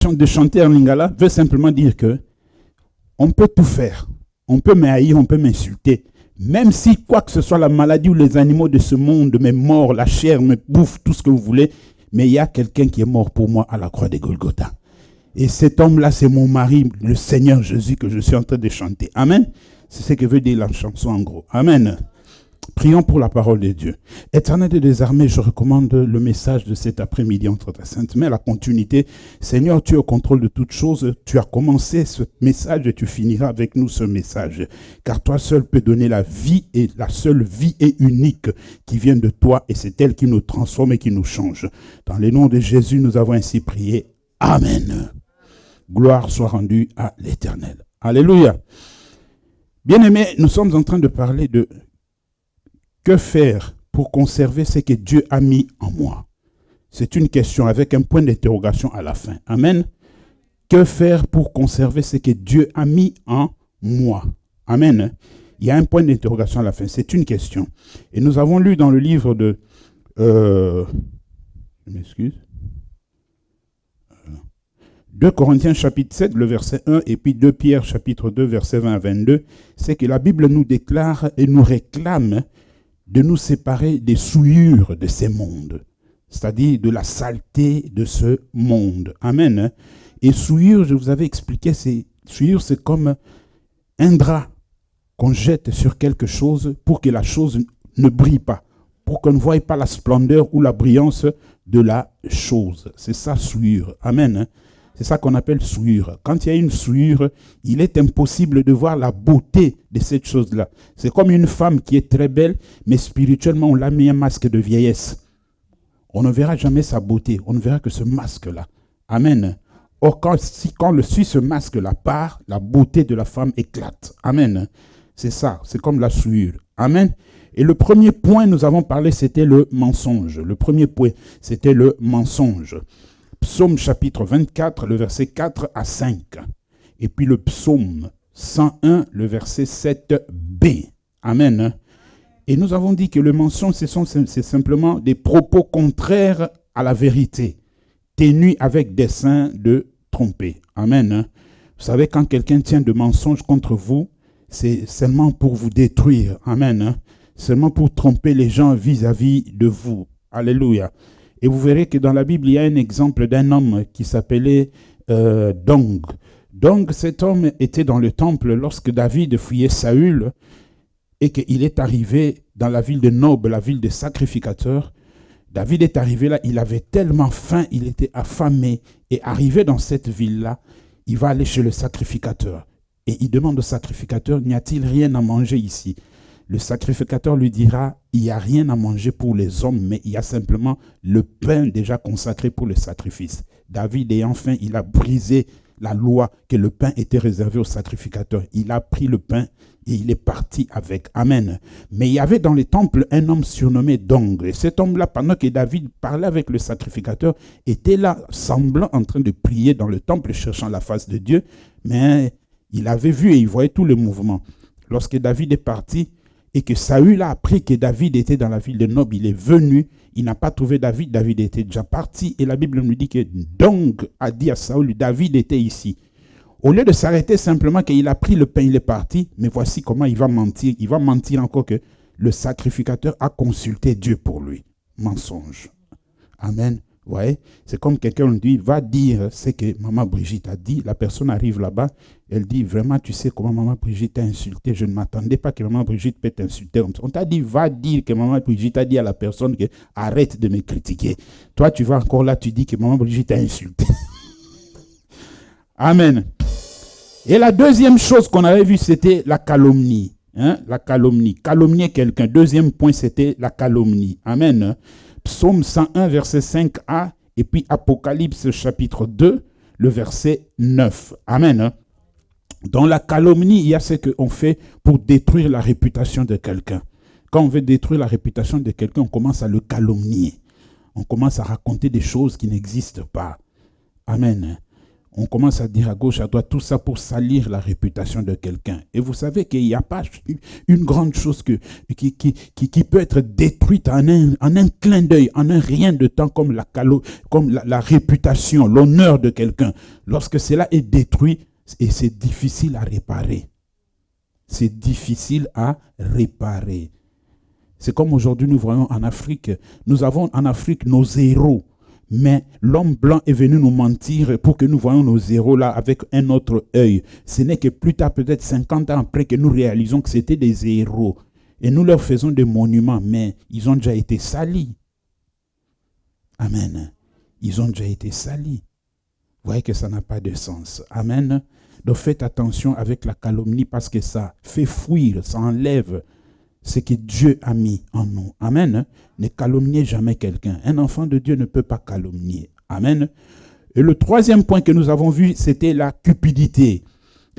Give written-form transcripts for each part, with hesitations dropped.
De chanter en lingala veut simplement dire que on peut tout faire. On peut m'haïr, on peut m'insulter. Même si quoi que ce soit, la maladie ou les animaux de ce monde me mordent, la chair me bouffe, tout ce que vous voulez, mais il y a quelqu'un qui est mort pour moi à la croix de Golgotha. Et cet homme-là, c'est mon mari, le Seigneur Jésus, que je suis en train de chanter. Amen. C'est ce que veut dire la chanson en gros. Amen. Prions pour la parole de Dieu. Éternel des armées, je recommande le message de cet après-midi entre ta sainte main, la continuité. Seigneur, tu es au contrôle de toutes choses. Tu as commencé ce message et tu finiras avec nous ce message. Car toi seul peux donner la vie, et la seule vie est unique qui vient de toi, et c'est elle qui nous transforme et qui nous change. Dans le nom de Jésus, nous avons ainsi prié. Amen. Gloire soit rendue à l'Éternel. Alléluia. Bien-aimés, nous sommes en train de parler de que faire pour conserver ce que Dieu a mis en moi? C'est une question avec un point d'interrogation à la fin. Amen. Que faire pour conserver ce que Dieu a mis en moi? Amen. Il y a un point d'interrogation à la fin. C'est une question. Et nous avons lu dans le livre de... je m'excuse. 2 Corinthiens chapitre 7, le verset 1, et puis 2 Pierre chapitre 2, verset 20 à 22. C'est que la Bible nous déclare et nous réclame de nous séparer des souillures de ces mondes, c'est-à-dire de la saleté de ce monde. Amen. Et souillure, je vous avais expliqué, souillure, c'est comme un drap qu'on jette sur quelque chose pour que la chose ne brille pas, pour qu'on ne voie pas la splendeur ou la brillance de la chose. C'est ça, souillure. Amen. C'est ça qu'on appelle souillure. Quand il y a une souillure, il est impossible de voir la beauté de cette chose-là. C'est comme une femme qui est très belle, mais spirituellement, on l'a mis un masque de vieillesse. On ne verra jamais sa beauté. On ne verra que ce masque-là. Amen. Or, quand ce masque-là part, la beauté de la femme éclate. Amen. C'est ça. C'est comme la souillure. Amen. Et le premier point, nous avons parlé, c'était le mensonge. Le premier point, c'était le mensonge. Psaume chapitre 24, le verset 4 à 5. Et puis le psaume 101, le verset 7b. Amen. Et nous avons dit que le mensonge, c'est simplement des propos contraires à la vérité, tenus avec dessein de tromper. Amen. Vous savez, quand quelqu'un tient de mensonges contre vous, c'est seulement pour vous détruire. Amen. Seulement pour tromper les gens vis-à-vis de vous. Alléluia. Et vous verrez que dans la Bible, il y a un exemple d'un homme qui s'appelait Dong. Dong, cet homme était dans le temple lorsque David fuyait Saül et qu'il est arrivé dans la ville de Nob, la ville des sacrificateurs. David est arrivé là, il avait tellement faim, il était affamé. Et arrivé dans cette ville-là, il va aller chez le sacrificateur. Et il demande au sacrificateur, n'y a-t-il rien à manger ici? Le sacrificateur lui dira, il n'y a rien à manger pour les hommes, mais il y a simplement le pain déjà consacré pour le sacrifice. David ayant faim, il a brisé la loi que le pain était réservé au sacrificateur. Il a pris le pain et il est parti avec. Amen. Mais il y avait dans les temples un homme surnommé Dong. Et cet homme-là, pendant que David parlait avec le sacrificateur, était là, semblant en train de prier dans le temple, cherchant la face de Dieu. Mais il avait vu et il voyait tout le mouvement. Lorsque David est parti, et que Saül a appris que David était dans la ville de Nob, il est venu, il n'a pas trouvé David, David était déjà parti, et la Bible nous dit que Dong a dit à Saül, David était ici. Au lieu de s'arrêter simplement qu'il a pris le pain, il est parti, mais voici comment il va mentir. Il va mentir encore que le sacrificateur a consulté Dieu pour lui. Mensonge. Amen. Vous voyez, c'est comme quelqu'un nous dit, va dire ce que maman Brigitte a dit. La personne arrive là-bas, elle dit, vraiment, tu sais comment maman Brigitte t'a insulté. Je ne m'attendais pas que maman Brigitte peut t'insulter. On t'a dit, va dire que maman Brigitte a dit à la personne que arrête de me critiquer. Toi, tu vas encore là, tu dis que maman Brigitte t'a insulté. Amen. Et la deuxième chose qu'on avait vue, c'était la calomnie. La calomnie. Calomnier quelqu'un. Deuxième point, c'était la calomnie. Amen. Psaume 101, verset 5a, et puis Apocalypse chapitre 2, le verset 9. Amen. Dans la calomnie, il y a ce qu'on fait pour détruire la réputation de quelqu'un. Quand on veut détruire la réputation de quelqu'un, on commence à le calomnier. On commence à raconter des choses qui n'existent pas. Amen. On commence à dire à gauche, à droite, tout ça pour salir la réputation de quelqu'un. Et vous savez qu'il n'y a pas une grande chose qui peut être détruite en un clin d'œil, en un rien de temps, comme la réputation, l'honneur de quelqu'un. Lorsque cela est détruit, et c'est difficile à réparer. C'est difficile à réparer. C'est comme aujourd'hui nous voyons en Afrique. Nous avons en Afrique nos héros. Mais l'homme blanc est venu nous mentir pour que nous voyions nos héros là avec un autre œil. Ce n'est que plus tard, peut-être 50 ans après, que nous réalisons que c'était des héros. Et nous leur faisons des monuments, mais ils ont déjà été salis. Amen. Ils ont déjà été salis. Vous voyez que ça n'a pas de sens. Amen. Donc faites attention avec la calomnie parce que ça fait fuir, ça enlève ce que Dieu a mis en nous. Amen. Ne calomniez jamais quelqu'un. Un enfant de Dieu ne peut pas calomnier. Amen. Et le troisième point que nous avons vu, c'était la cupidité.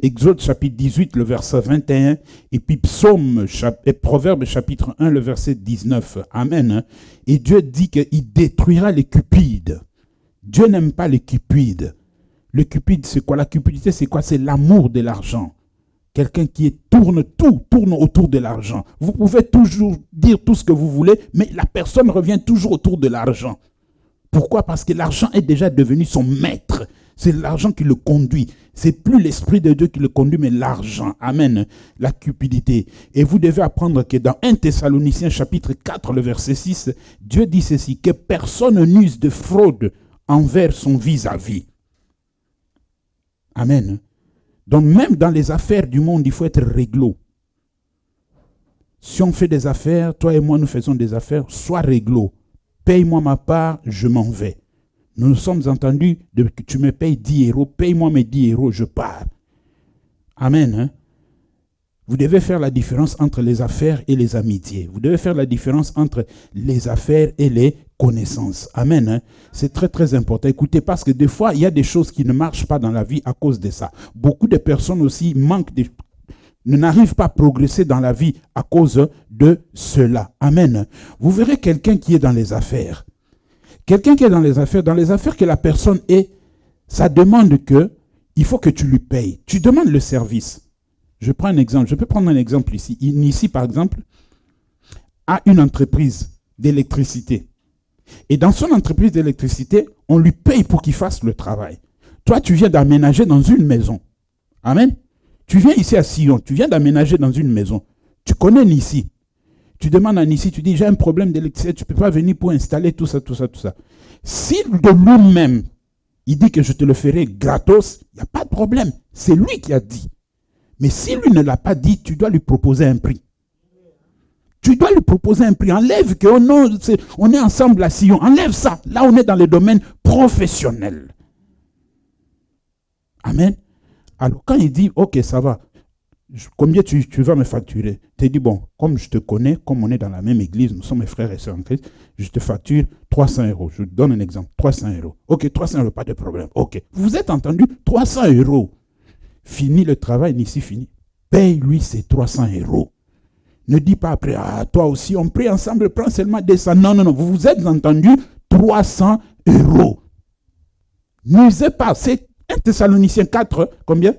Exode chapitre 18, le verset 21, et puis Proverbe chapitre 1, le verset 19. Amen. Et Dieu dit qu'il détruira les cupides. Dieu n'aime pas les cupides. Le cupide, c'est quoi? La cupidité, c'est quoi? C'est l'amour de l'argent. Quelqu'un qui tourne autour de l'argent. Vous pouvez toujours dire tout ce que vous voulez, mais la personne revient toujours autour de l'argent. Pourquoi? Parce que l'argent est déjà devenu son maître. C'est l'argent qui le conduit. C'est plus l'Esprit de Dieu qui le conduit, mais l'argent. Amen. La cupidité. Et vous devez apprendre que dans 1 Thessaloniciens chapitre 4, le verset 6, Dieu dit ceci, que personne n'use de fraude envers son vis-à-vis. Amen. Donc même dans les affaires du monde, il faut être réglo. Si on fait des affaires, toi et moi nous faisons des affaires, sois réglo. Paye-moi ma part, je m'en vais. Nous nous sommes entendus, que tu me payes 10 €, paye-moi mes 10 €, je pars. Amen. Hein? Vous devez faire la différence entre les affaires et les amitiés. Vous devez faire la différence entre les affaires et les connaissances. Amen. Hein? C'est très très important. Écoutez, parce que des fois, il y a des choses qui ne marchent pas dans la vie à cause de ça. Beaucoup de personnes aussi n'arrivent pas à progresser dans la vie à cause de cela. Amen. Vous verrez quelqu'un qui est dans les affaires. Quelqu'un qui est dans les affaires que la personne est, ça demande que, il faut que tu lui payes. Tu demandes le service. Je prends un exemple. Je peux prendre un exemple ici. Ici, par exemple, a une entreprise d'électricité. Et dans son entreprise d'électricité, on lui paye pour qu'il fasse le travail. Toi, tu viens d'aménager dans une maison. Amen. Tu viens ici à Sion. Tu viens d'aménager dans une maison. Tu connais Nissi. Tu demandes à Nissi, tu dis, j'ai un problème d'électricité, tu ne peux pas venir pour installer tout ça. Si de lui-même, il dit que je te le ferai gratos, il n'y a pas de problème. C'est lui qui a dit. Mais si lui ne l'a pas dit, tu dois lui proposer un prix. Tu dois lui proposer un prix. Enlève on est ensemble à Sion. Enlève ça. Là, on est dans le domaine professionnel. Amen. Alors, quand il dit, ok, ça va. Combien tu vas me facturer? Tu dis, bon, comme je te connais, comme on est dans la même église, nous sommes mes frères et sœurs en Christ, je te facture 300 €. Je te donne un exemple, 300 €. Ok, 300 €, pas de problème. Ok. Vous êtes entendu? 300 €. Fini le travail, Nissi fini. Paye-lui ces 300 €. Ne dis pas après, ah, toi aussi, on prie ensemble, prends seulement 200. Non. Vous vous êtes entendu? 300 €. N'usez pas. C'est 1 Thessaloniciens 4, combien?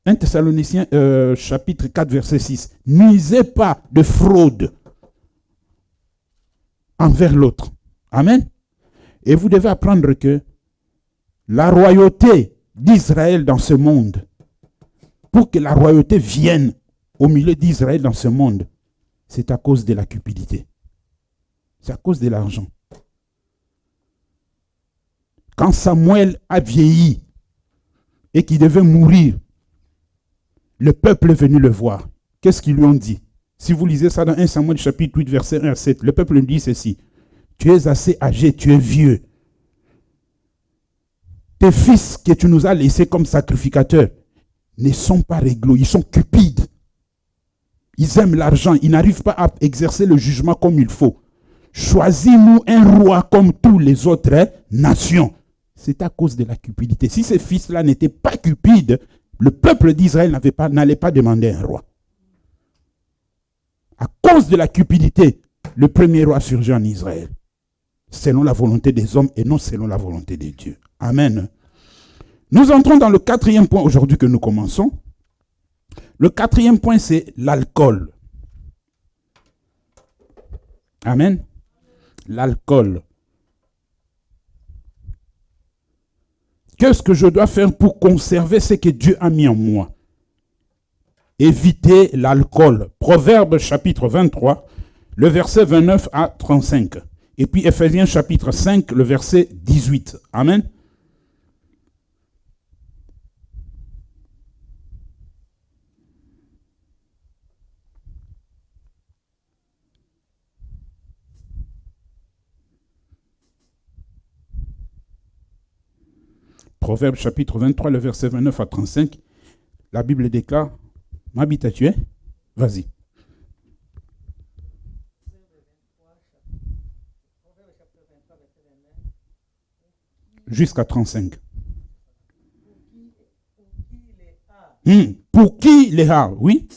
1 Thessaloniciens chapitre 4, verset 6. N'usez pas de fraude envers l'autre. Amen. Et vous devez apprendre que la royauté d'Israël dans ce monde, pour que la royauté vienne au milieu d'Israël dans ce monde, c'est à cause de la cupidité. C'est à cause de l'argent. Quand Samuel a vieilli et qu'il devait mourir, le peuple est venu le voir. Qu'est-ce qu'ils lui ont dit? Si vous lisez ça dans 1 Samuel chapitre 8, verset 1 à 7, le peuple lui dit ceci. Tu es assez âgé, tu es vieux. Tes fils que tu nous as laissés comme sacrificateurs ne sont pas réglo, ils sont cupides. Ils aiment l'argent, ils n'arrivent pas à exercer le jugement comme il faut. Choisis-nous un roi comme tous les autres nations. C'est à cause de la cupidité. Si ces fils-là n'étaient pas cupides, le peuple d'Israël n'allait pas demander un roi. À cause de la cupidité, le premier roi surgit en Israël. Selon la volonté des hommes et non selon la volonté de Dieu. Amen. Nous entrons dans le quatrième point aujourd'hui que nous commençons. Le quatrième point, c'est l'alcool. Amen. L'alcool. Qu'est-ce que je dois faire pour conserver ce que Dieu a mis en moi? Éviter l'alcool. Proverbe chapitre 23, le verset 29 à 35. Et puis Ephésiens chapitre 5, le verset 18. Amen. Proverbe chapitre 23, le verset 29 à 35. La Bible déclare, m'habitues? Vas-y. Jusqu'à 35. Pour qui les a? Oui.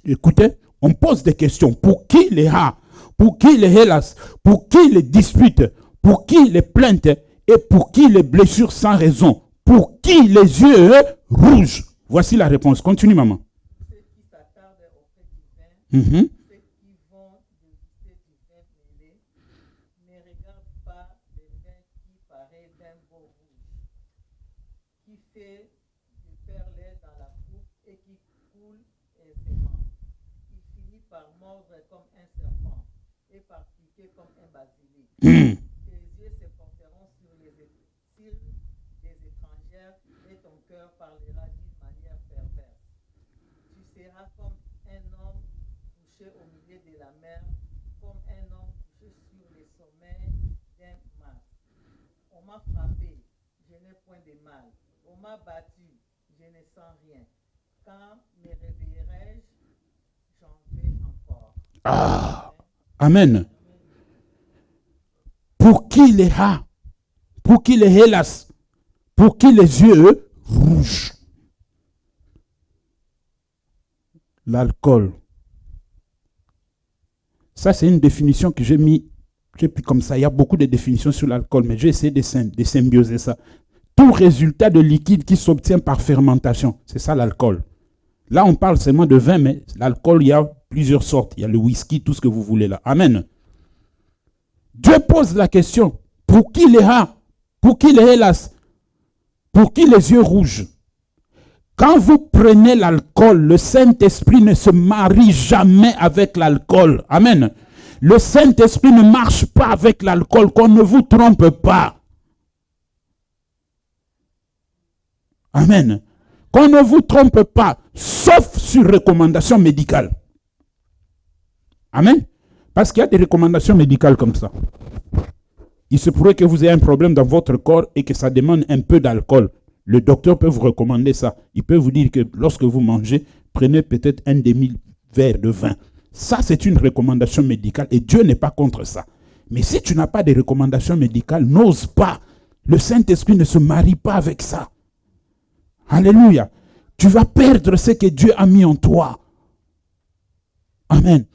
Écoutez, on pose des questions. Pour qui les a? Pour qui les hélas? Pour qui les disputes? Pour qui les plaintes? Et pour qui les blessures sans raison? Pour qui les yeux rouges? Voici la réponse. Continue, maman. Ceux qui s'attardent auprès du vin, ceux qui vont déguster du vin mêlé, ne regardent pas le vin qui paraît d'un beau rouge, qui fait du perlet dans la coupe et qui coule aisément. Il finit par mordre comme un serpent et par piquer comme un basilic. Tes yeux se porteront sur des étrangères et ton cœur parlera d'une manière perverse. Tu seras comme un homme couché au milieu de la mer, comme un homme couché sur les sommets d'un mât. On m'a frappé, je n'ai point de mal. On m'a battu, je ne sens rien. Quand me réveillerai-je, j'en vais encore. Ah, amen. Pour qui les a? Pour qui les hélas? Pour qui les yeux rouges? L'alcool. Ça, c'est une définition que j'ai pris comme ça. Il y a beaucoup de définitions sur l'alcool, mais j'ai essayé de symbioser ça. Tout résultat de liquide qui s'obtient par fermentation, c'est ça l'alcool. Là, on parle seulement de vin, mais l'alcool, il y a plusieurs sortes. Il y a le whisky, tout ce que vous voulez là. Amen. Dieu pose la question, pour qui les a? Pour qui les hélas? Pour qui les yeux rouges? Quand vous prenez l'alcool, le Saint-Esprit ne se marie jamais avec l'alcool. Amen. Le Saint-Esprit ne marche pas avec l'alcool, qu'on ne vous trompe pas. Amen. Qu'on ne vous trompe pas, sauf sur recommandation médicale. Amen. Parce qu'il y a des recommandations médicales comme ça. Il se pourrait que vous ayez un problème dans votre corps et que ça demande un peu d'alcool. Le docteur peut vous recommander ça. Il peut vous dire que lorsque vous mangez, prenez peut-être un demi-verre de vin. Ça, c'est une recommandation médicale et Dieu n'est pas contre ça. Mais si tu n'as pas de recommandation médicale, n'ose pas. Le Saint-Esprit ne se marie pas avec ça. Alléluia. Tu vas perdre ce que Dieu a mis en toi. Amen.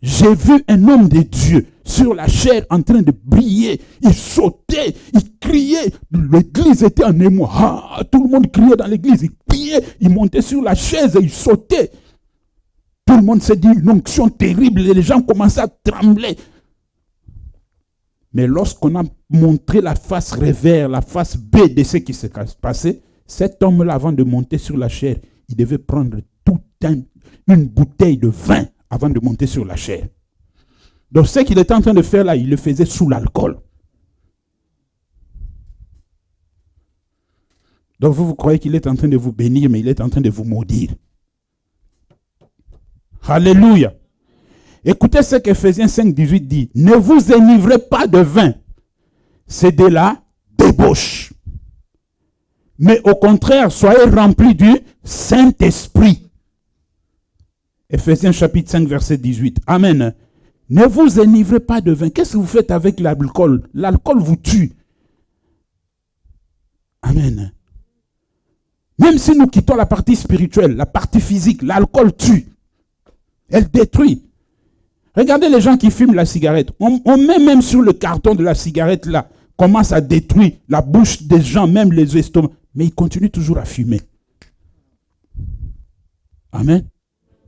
J'ai vu un homme de Dieu sur la chair en train de briller. Il sautait, il criait. L'église était en émoi. Ah, tout le monde criait dans l'église. Il priait, il montait sur la chaise et il sautait. Tout le monde s'est dit une onction terrible et les gens commençaient à trembler. Mais lorsqu'on a montré la face revers, la face B de ce qui s'est passé, cet homme-là, avant de monter sur la chair, il devait prendre une bouteille de vin avant de monter sur la chair. Donc ce qu'il était en train de faire là, il le faisait sous l'alcool. Donc vous croyez qu'il est en train de vous bénir, mais il est en train de vous maudire. Alléluia. Écoutez ce qu'Éphésiens 5:18 dit. Ne vous enivrez pas de vin. C'est de la débauche. Mais au contraire, soyez remplis du Saint-Esprit. Éphésiens chapitre 5, verset 18. Amen. Ne vous enivrez pas de vin. Qu'est-ce que vous faites avec l'alcool? L'alcool vous tue. Amen. Même si nous quittons la partie spirituelle, la partie physique, l'alcool tue. Elle détruit. Regardez les gens qui fument la cigarette. On met même sur le carton de la cigarette là, commence à détruire la bouche des gens, même les estomacs. Mais ils continuent toujours à fumer. Amen.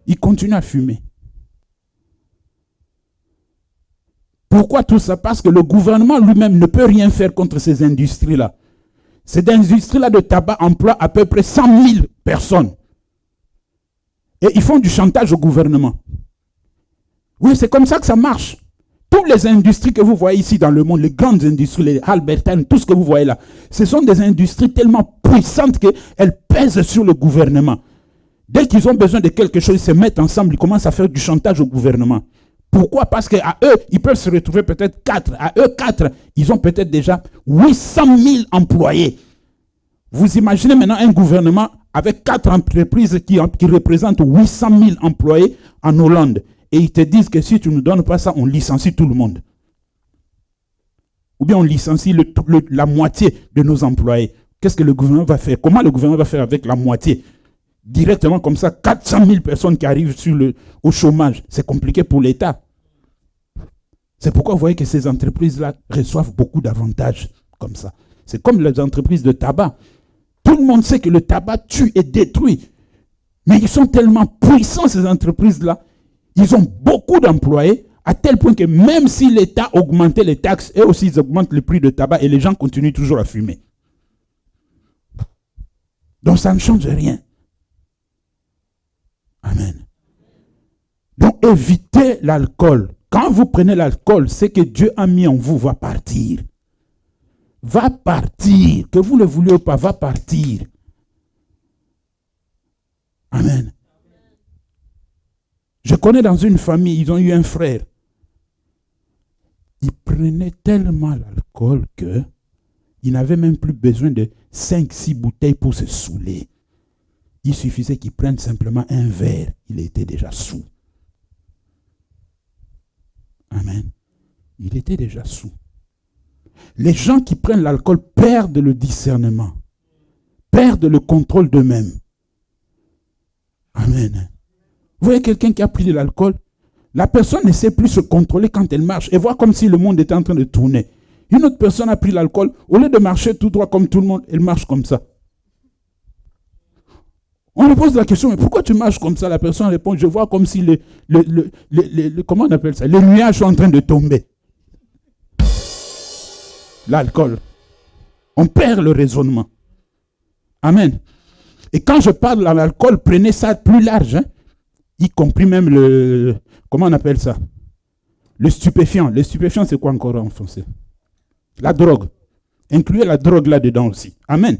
Ils continuent à fumer. Pourquoi tout ça? Parce que le gouvernement lui-même ne peut rien faire contre ces industries-là. Ces industries-là de tabac emploient à peu près 100 000 personnes. Et ils font du chantage au gouvernement. Oui, c'est comme ça que ça marche. Toutes les industries que vous voyez ici dans le monde, les grandes industries, les Albertines, tout ce que vous voyez là, ce sont des industries tellement puissantes qu'elles pèsent sur le gouvernement. Dès qu'ils ont besoin de quelque chose, ils se mettent ensemble, ils commencent à faire du chantage au gouvernement. Pourquoi? Parce qu'à eux, ils peuvent se retrouver peut-être 4. À eux 4, ils ont peut-être déjà 800 000 employés. Vous imaginez maintenant un gouvernement avec 4 entreprises qui représentent 800 000 employés en Hollande. Et ils te disent que si tu ne nous donnes pas ça, on licencie tout le monde. Ou bien on licencie la moitié de nos employés. Qu'est-ce que le gouvernement va faire? Comment le gouvernement va faire avec la moitié? Directement comme ça, 400 000 personnes qui arrivent au chômage. C'est compliqué pour l'État. C'est pourquoi vous voyez que ces entreprises-là reçoivent beaucoup d'avantages comme ça. C'est comme les entreprises de tabac. Tout le monde sait que le tabac tue et détruit. Mais ils sont tellement puissants, ces entreprises-là. Ils ont beaucoup d'employés, à tel point que même si l'État augmentait les taxes, eux aussi ils augmentent le prix de tabac et les gens continuent toujours à fumer. Donc ça ne change rien. Amen. Donc évitez l'alcool. Quand vous prenez l'alcool, ce que Dieu a mis en vous va partir. Va partir. Que vous le vouliez ou pas, va partir. Amen. Je connais dans une famille, ils ont eu un frère. Il prenait tellement l'alcool qu'il n'avait même plus besoin de 5-6 bouteilles pour se saouler. Il suffisait qu'il prenne simplement un verre. Il était déjà saoul. Amen. Il était déjà saoul. Les gens qui prennent l'alcool perdent le discernement. Perdent le contrôle d'eux-mêmes. Amen. Vous voyez quelqu'un qui a pris de l'alcool, la personne ne sait plus se contrôler quand elle marche et voit comme si le monde était en train de tourner. Une autre personne a pris l'alcool, au lieu de marcher tout droit comme tout le monde, elle marche comme ça. On lui pose la question, mais pourquoi tu marches comme ça? La personne répond, je vois comme si comment on appelle ça? Les nuages sont en train de tomber. L'alcool. On perd le raisonnement. Amen. Et quand je parle de l'alcool, prenez ça plus large, hein? Y compris même comment on appelle ça? Le stupéfiant. Le stupéfiant, c'est quoi encore en français? La drogue. Incluez la drogue là-dedans aussi. Amen.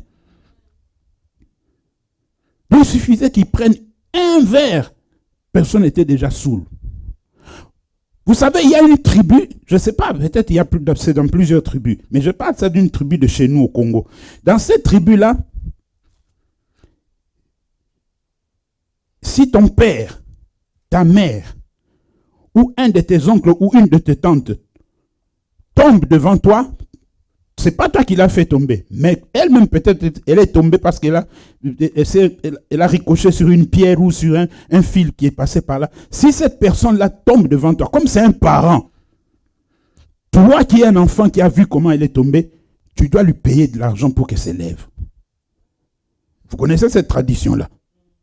Il suffisait qu'ils prennent un verre. Personne n'était déjà saoul. Vous savez, il y a une tribu, je ne sais pas, peut-être c'est dans plusieurs tribus, mais je parle ça d'une tribu de chez nous au Congo. Dans cette tribu-là, si ton père, ta mère, ou un de tes oncles ou une de tes tantes tombe devant toi, c'est pas toi qui l'as fait tomber, mais elle-même peut-être, elle est tombée parce qu'elle a ricoché sur une pierre ou sur un fil qui est passé par là. Si cette personne-là tombe devant toi, comme c'est un parent, toi qui es un enfant qui a vu comment elle est tombée, tu dois lui payer de l'argent pour qu'elle s'élève. Vous connaissez cette tradition-là?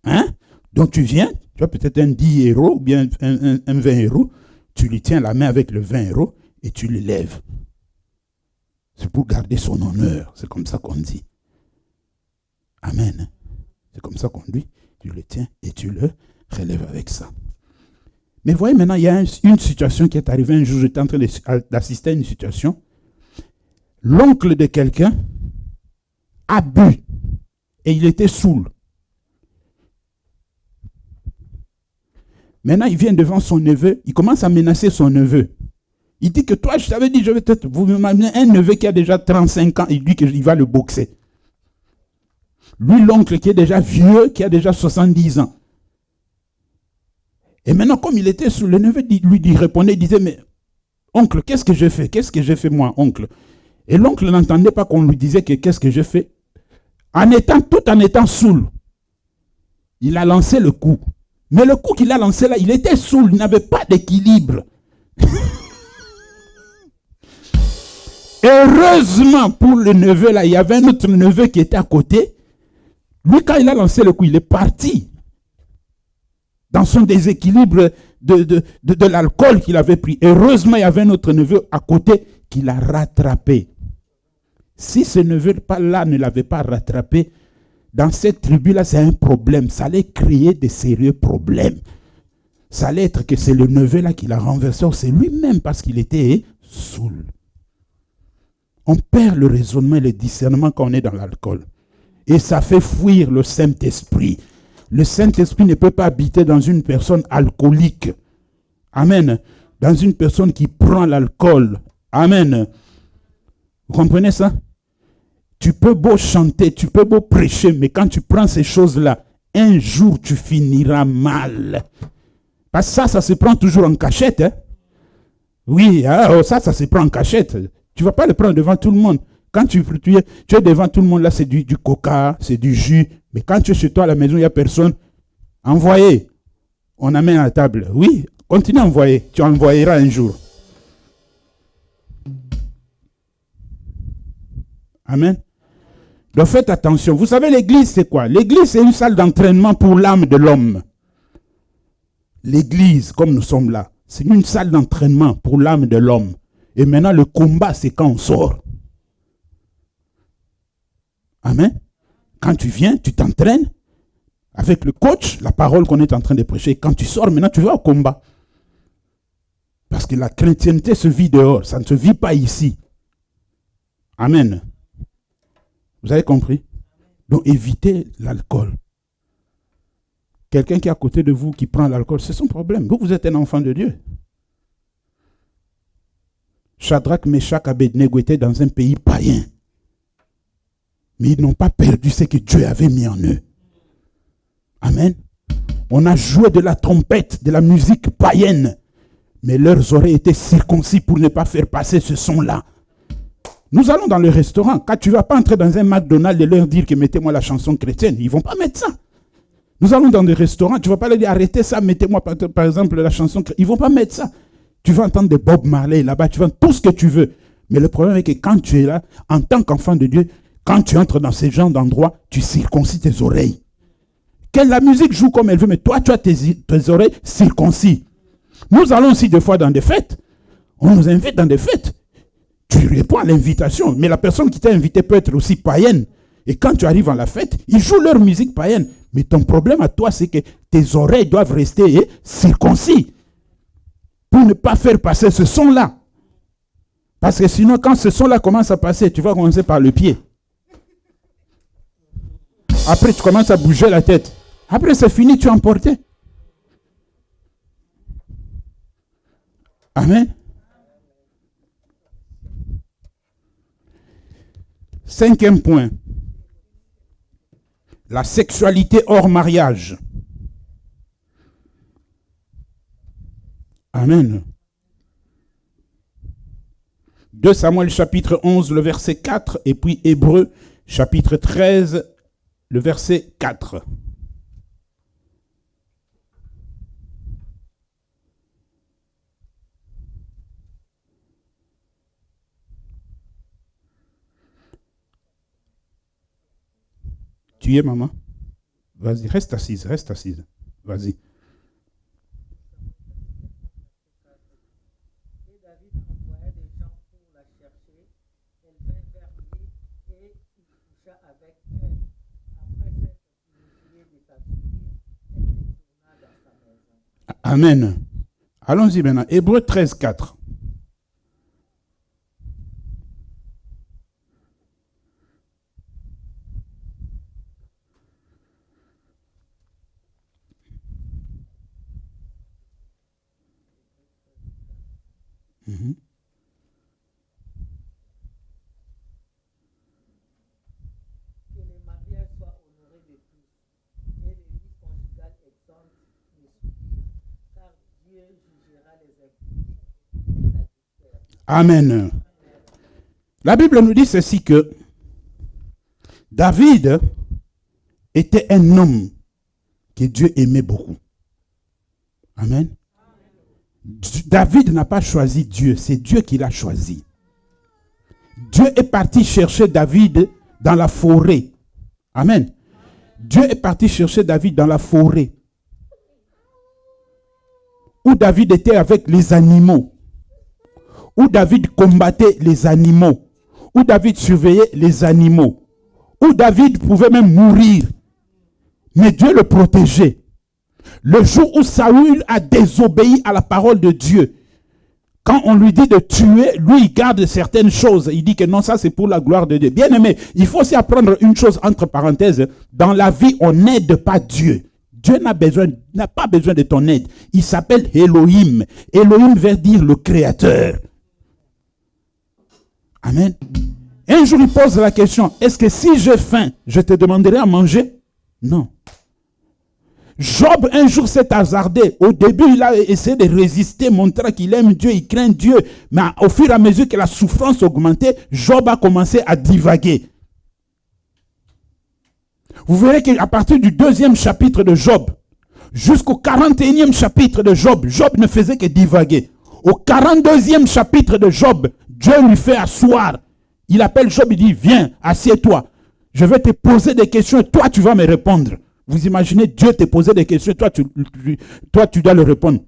Hein? Donc tu viens, tu as peut-être un 10 € ou bien un 20 €, tu lui tiens la main avec le 20 € et tu l'élèves. C'est pour garder son honneur. C'est comme ça qu'on dit. Amen. C'est comme ça qu'on dit. Tu le tiens et tu le relèves avec ça. Mais voyez maintenant, il y a une situation qui est arrivée un jour. J'étais en train d'assister à une situation. L'oncle de quelqu'un a bu et il était saoul. Maintenant, il vient devant son neveu. Il commence à menacer son neveu. Il dit que toi, je t'avais dit, je vais peut-être vous m'amener un neveu qui a déjà 35 ans. Il dit qu'il va le boxer. Lui, l'oncle qui est déjà vieux, qui a déjà 70 ans. Et maintenant, comme il était sous le neveu, lui répondait, il disait, mais oncle, qu'est-ce que j'ai fait? Qu'est-ce que j'ai fait moi, oncle? Et l'oncle n'entendait pas qu'on lui disait que qu'est-ce que j'ai fait? Tout en étant saoul, il a lancé le coup. Mais le coup qu'il a lancé là, il était saoul, il n'avait pas d'équilibre. Heureusement pour le neveu là, il y avait un autre neveu qui était à côté. Lui, quand il a lancé le coup, il est parti dans son déséquilibre de l'alcool qu'il avait pris. Heureusement, il y avait un autre neveu à côté qui l'a rattrapé. Si ce neveu-là ne l'avait pas rattrapé, dans cette tribu-là, c'est un problème. Ça allait créer des sérieux problèmes. Ça allait être que c'est le neveu-là qui l'a renversé. C'est lui-même parce qu'il était saoul. On perd le raisonnement et le discernement quand on est dans l'alcool. Et ça fait fuir le Saint-Esprit. Le Saint-Esprit ne peut pas habiter dans une personne alcoolique. Amen. Dans une personne qui prend l'alcool. Amen. Vous comprenez ça? Tu peux beau chanter, tu peux beau prêcher, mais quand tu prends ces choses-là, un jour tu finiras mal. Parce que ça se prend toujours en cachette. Hein? Oui, ça se prend en cachette. Tu ne vas pas le prendre devant tout le monde. Quand tu es devant tout le monde, là, c'est du coca, c'est du jus. Mais quand tu es chez toi à la maison, il n'y a personne. Envoyez. On amène à la table. Oui, continue à envoyer. Tu envoyeras un jour. Amen. Donc faites attention. Vous savez, l'église, c'est quoi? L'église, c'est une salle d'entraînement pour l'âme de l'homme. L'église, comme nous sommes là, c'est une salle d'entraînement pour l'âme de l'homme. Et maintenant, le combat, c'est quand on sort. Amen. Quand tu viens, tu t'entraînes avec le coach, la parole qu'on est en train de prêcher. Quand tu sors, maintenant, tu vas au combat. Parce que la chrétienté se vit dehors. Ça ne se vit pas ici. Amen. Vous avez compris? Donc, évitez l'alcool. Quelqu'un qui est à côté de vous, qui prend l'alcool, c'est son problème. Vous êtes un enfant de Dieu. Shadrach, Meshach, Abednego étaient dans un pays païen. Mais ils n'ont pas perdu ce que Dieu avait mis en eux. Amen. On a joué de la trompette, de la musique païenne. Mais leurs oreilles étaient circoncis pour ne pas faire passer ce son-là. Nous allons dans le restaurant. Quand tu ne vas pas entrer dans un McDonald's et leur dire que mettez-moi la chanson chrétienne, ils ne vont pas mettre ça. Nous allons dans des restaurants, tu ne vas pas leur dire arrêtez ça, mettez-moi par exemple la chanson chrétienne. Ils ne vont pas mettre ça. Tu vas entendre des Bob Marley là-bas, tu vas entendre tout ce que tu veux. Mais le problème est que quand tu es là, en tant qu'enfant de Dieu, quand tu entres dans ces genres d'endroits, tu circoncis tes oreilles. Que la musique joue comme elle veut, mais toi, tu as tes oreilles circoncis. Nous allons aussi des fois dans des fêtes. On nous invite dans des fêtes. Tu réponds à l'invitation, mais la personne qui t'a invité peut être aussi païenne. Et quand tu arrives à la fête, ils jouent leur musique païenne. Mais ton problème à toi, c'est que tes oreilles doivent rester circoncis pour ne pas faire passer ce son-là. Parce que sinon, quand ce son-là commence à passer, tu vas commencer par le pied. Après, tu commences à bouger la tête. Après, c'est fini, tu es emporté. Amen. 5e point. La sexualité hors mariage. Amen. 2 Samuel chapitre 11, le verset 4, et puis Hébreux chapitre 13, le verset 4. Tu y es, maman? Vas-y, reste assise, reste assise. Vas-y. Amen. Allons-y maintenant. Hébreux 13, 4. Mm-hmm. Que le mariage soit honoré de tous et les vies conjugales exemptes de souillure, car Dieu jugera les impudiques et les adultères. Amen. La Bible nous dit ceci que David était un homme que Dieu aimait beaucoup. Amen. David n'a pas choisi Dieu, c'est Dieu qui l'a choisi. Dieu est parti chercher David dans la forêt. Amen. Dieu est parti chercher David dans la forêt, où David était avec les animaux, où David combattait les animaux, où David surveillait les animaux, où David pouvait même mourir. Mais Dieu le protégeait. Le jour où Saül a désobéi à la parole de Dieu, quand on lui dit de tuer, lui il garde certaines choses. Il dit que non, ça c'est pour la gloire de Dieu. Bien aimé, il faut aussi apprendre une chose entre parenthèses. Dans la vie, on n'aide pas Dieu. Dieu n'a pas besoin de ton aide. Il s'appelle Elohim. Elohim veut dire le Créateur. Amen. Un jour, il pose la question, est-ce que si j'ai faim, je te demanderai à manger? Non. Job, un jour, s'est hasardé. Au début, il a essayé de résister, montrant qu'il aime Dieu, il craint Dieu. Mais au fur et à mesure que la souffrance augmentait, Job a commencé à divaguer. Vous verrez qu'à partir du 2e chapitre de Job, jusqu'au 41e chapitre de Job, Job ne faisait que divaguer. Au 42e chapitre de Job, Dieu lui fait asseoir. Il appelle Job, il dit, viens, assieds-toi. Je vais te poser des questions et toi, tu vas me répondre. Vous imaginez, Dieu te posait des questions, toi tu dois le répondre.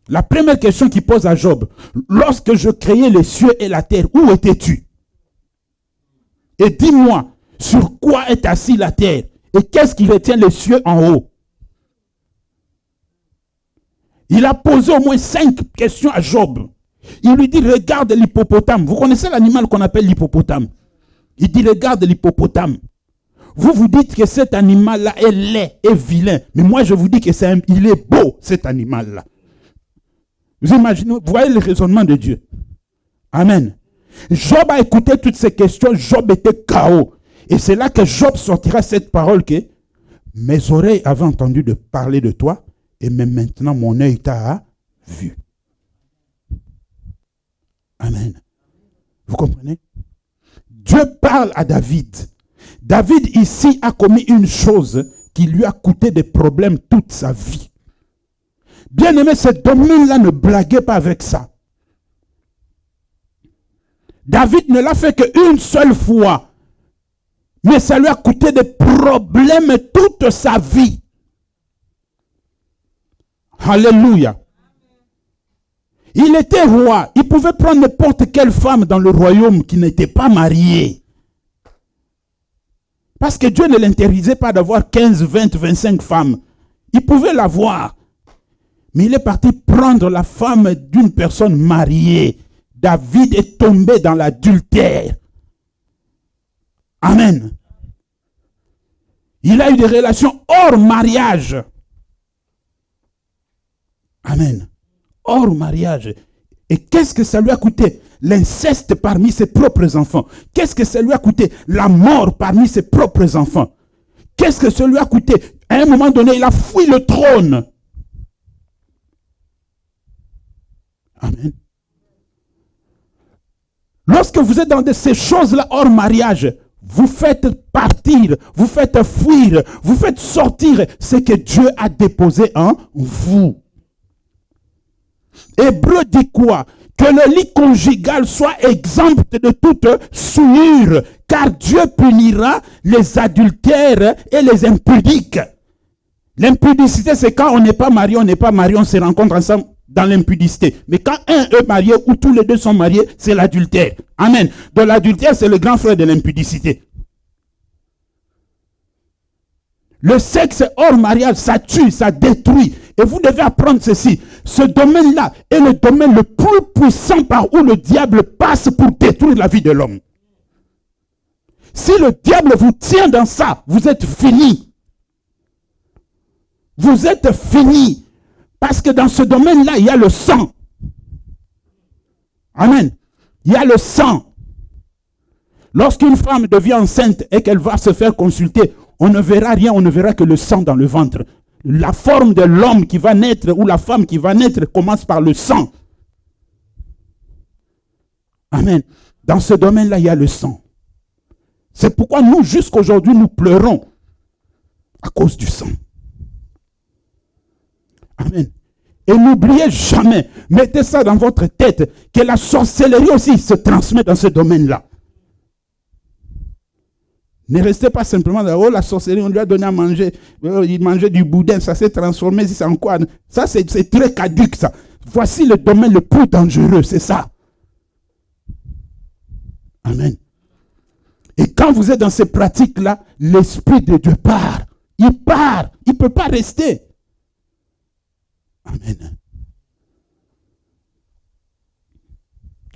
La première question qu'il pose à Job, lorsque je créais les cieux et la terre, où étais-tu? Et dis-moi, sur quoi est assis la terre? Et qu'est-ce qui retient les cieux en haut? Il a posé au moins 5 questions à Job. Il lui dit, regarde l'hippopotame. Vous connaissez l'animal qu'on appelle l'hippopotame? Il dit, regarde l'hippopotame. Vous dites que cet animal-là est laid, est vilain. Mais moi, je vous dis qu'il est beau, cet animal-là. Vous imaginez, vous voyez le raisonnement de Dieu. Amen. Job a écouté toutes ces questions. Job était KO. Et c'est là que Job sortira cette parole que mes oreilles avaient entendu de parler de toi et même maintenant mon œil t'a vu. Amen. Vous comprenez? Dieu parle à David. David ici a commis une chose qui lui a coûté des problèmes toute sa vie. Bien aimé, ce domaine-là, ne blaguez pas avec ça. David ne l'a fait qu'une seule fois. Mais ça lui a coûté des problèmes toute sa vie. Alléluia. Il était roi. Il pouvait prendre n'importe quelle femme dans le royaume qui n'était pas mariée. Parce que Dieu ne l'interdisait pas d'avoir 15, 20, 25 femmes. Il pouvait l'avoir. Mais il est parti prendre la femme d'une personne mariée. David est tombé dans l'adultère. Amen. Il a eu des relations hors mariage. Amen. Hors mariage. Et qu'est-ce que ça lui a coûté? L'inceste parmi ses propres enfants. Qu'est-ce que ça lui a coûté? La mort parmi ses propres enfants. Qu'est-ce que ça lui a coûté? À un moment donné, il a fui le trône. Amen. Lorsque vous êtes dans ces choses-là hors mariage, vous faites partir, vous faites fuir, vous faites sortir ce que Dieu a déposé en vous. Hébreu dit quoi? Que le lit conjugal soit exempt de toute souillure, car Dieu punira les adultères et les impudiques. L'impudicité, c'est quand on n'est pas marié, on se rencontre ensemble dans l'impudicité. Mais quand un est marié ou tous les deux sont mariés, c'est l'adultère. Amen. Donc l'adultère, c'est le grand frère de l'impudicité. Le sexe hors mariage, ça tue, ça détruit. Et vous devez apprendre ceci. Ce domaine-là est le domaine le plus puissant par où le diable passe pour détruire la vie de l'homme. Si le diable vous tient dans ça, vous êtes fini. Vous êtes fini. Parce que dans ce domaine-là, il y a le sang. Amen. Il y a le sang. Lorsqu'une femme devient enceinte et qu'elle va se faire consulter, on ne verra rien, on ne verra que le sang dans le ventre. La forme de l'homme qui va naître ou la femme qui va naître commence par le sang. Amen. Dans ce domaine-là, il y a le sang. C'est pourquoi nous, jusqu'aujourd'hui, nous pleurons à cause du sang. Amen. Et n'oubliez jamais, mettez ça dans votre tête, que la sorcellerie aussi se transmet dans ce domaine-là. Ne restez pas simplement là, oh la sorcellerie, on lui a donné à manger, il mangeait du boudin, ça s'est transformé, c'est en quoi? Ça c'est très caduc ça. Voici le domaine le plus dangereux, c'est ça. Amen. Et quand vous êtes dans ces pratiques-là, l'Esprit de Dieu part. Il part, il ne peut pas rester. Amen.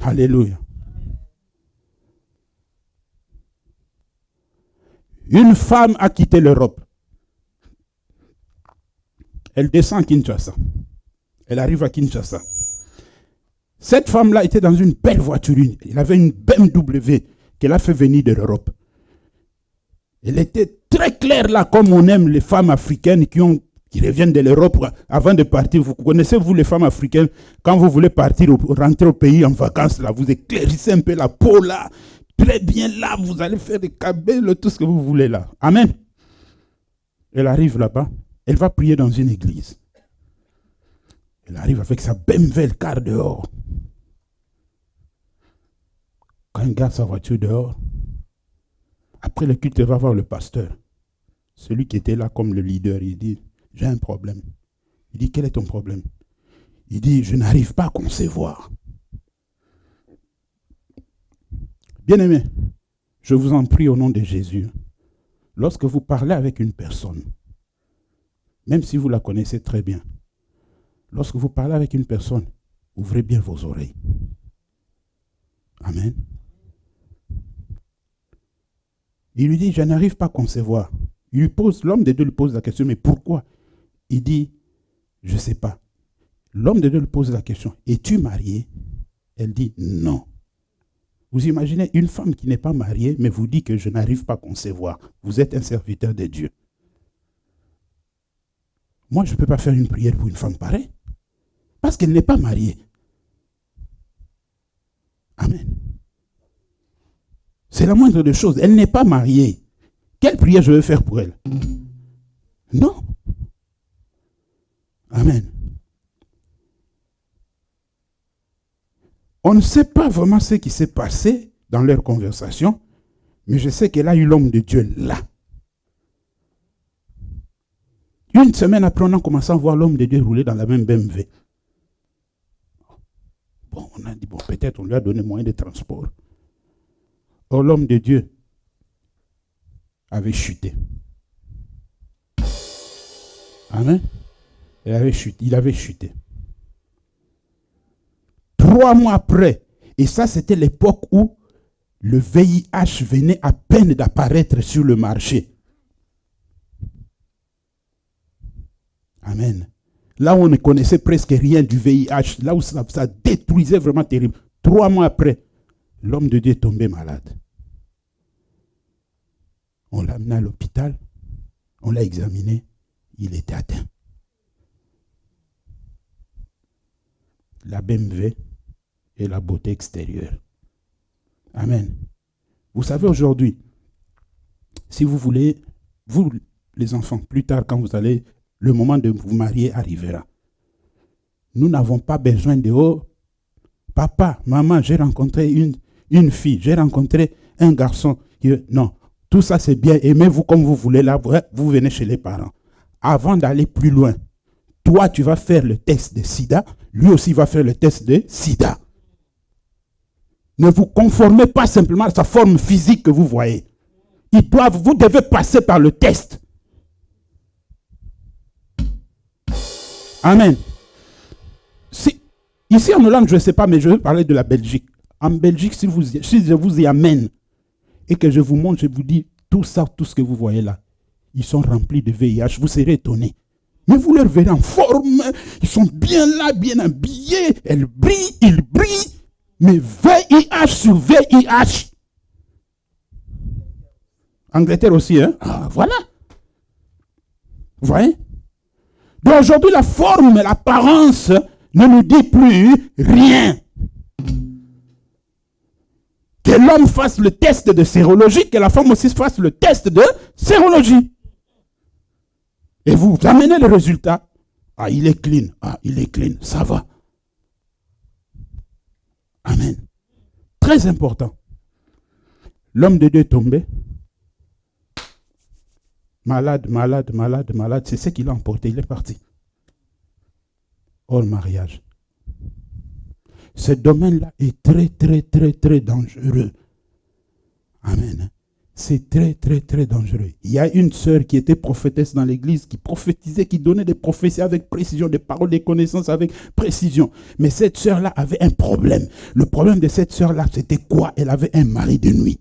Alléluia. Une femme a quitté l'Europe. Elle descend à Kinshasa. Elle arrive à Kinshasa. Cette femme-là était dans une belle voiture. Elle avait une BMW qu'elle a fait venir de l'Europe. Elle était très claire là, comme on aime les femmes africaines qui reviennent de l'Europe avant de partir. Vous connaissez, vous, les femmes africaines, quand vous voulez partir, rentrer au pays en vacances, là, vous éclaircissez un peu la peau là. Très bien là, vous allez faire des cabelles, tout ce que vous voulez là. Amen. Elle arrive là-bas, elle va prier dans une église. Elle arrive avec sa BMW, elle car dehors. Quand elle garde sa voiture dehors, après le culte, elle va voir le pasteur. Celui qui était là comme le leader, il dit, j'ai un problème. Il dit, quel est ton problème? Il dit, je n'arrive pas à concevoir. Bien-aimés, je vous en prie au nom de Jésus, lorsque vous parlez avec une personne, même si vous la connaissez très bien, lorsque vous parlez avec une personne, ouvrez bien vos oreilles. Amen. Il lui dit, je n'arrive pas à concevoir. L'homme de Dieu lui pose la question, mais pourquoi? Il dit, je ne sais pas. L'homme de Dieu lui pose la question, es-tu mariée? Elle dit, non. Vous imaginez une femme qui n'est pas mariée, mais vous dit que je n'arrive pas à concevoir. Vous êtes un serviteur de Dieu. Moi, je ne peux pas faire une prière pour une femme pareille. Parce qu'elle n'est pas mariée. Amen. C'est la moindre des choses. Elle n'est pas mariée. Quelle prière je vais faire pour elle? Non. Amen. On ne sait pas vraiment ce qui s'est passé dans leur conversation, mais je sais qu'elle a eu l'homme de Dieu là. Une semaine après, on a commencé à voir l'homme de Dieu rouler dans la même BMW. Bon, on a dit, bon, peut-être on lui a donné moyen de transport. Or, l'homme de Dieu avait chuté. Amen. Il avait chuté. 3 mois après, et ça c'était l'époque où le VIH venait à peine d'apparaître sur le marché. Amen. Là où on ne connaissait presque rien du VIH, là où ça détruisait vraiment terrible. 3 mois après, l'homme de Dieu est tombé malade. On l'a amené à l'hôpital, on l'a examiné, il était atteint. La BMW et la beauté extérieure. Amen. Vous savez aujourd'hui, si vous voulez, vous les enfants, plus tard quand vous allez, le moment de vous marier arrivera. Nous n'avons pas besoin de, oh, papa, maman, j'ai rencontré une fille, j'ai rencontré un garçon. Non, tout ça c'est bien, aimez-vous comme vous voulez, là, vous venez chez les parents. Avant d'aller plus loin, toi tu vas faire le test de sida, lui aussi va faire le test de sida. Ne vous conformez pas simplement à sa forme physique que vous voyez. Vous devez passer par le test. Amen. Ici en Hollande, je ne sais pas, mais je vais parler de la Belgique. En Belgique, si je vous y amène et que je vous montre, je vous dis, tout ça, tout ce que vous voyez là, ils sont remplis de VIH, vous serez étonnés. Mais vous les verrez en forme, ils sont bien là, bien habillés, ils brillent. Mais VIH sur VIH. Angleterre aussi, hein? Ah, voilà. Vous voyez? Donc aujourd'hui, la forme, l'apparence ne nous dit plus rien. Que l'homme fasse le test de sérologie, que la femme aussi fasse le test de sérologie. Et vous amenez le résultat. Ah, il est clean. Ah, il est clean. Ça va. Amen. Très important. L'homme de Dieu est tombé. Malade, malade, malade, malade. C'est ce qu'il a emporté. Il est parti. Hors mariage. Ce domaine-là est très, très, très, très dangereux. Amen. C'est très, très, très dangereux. Il y a une sœur qui était prophétesse dans l'église, qui prophétisait, qui donnait des prophéties avec précision, des paroles, des connaissances avec précision. Mais cette sœur-là avait un problème. Le problème de cette sœur-là, c'était quoi? Elle avait un mari de nuit.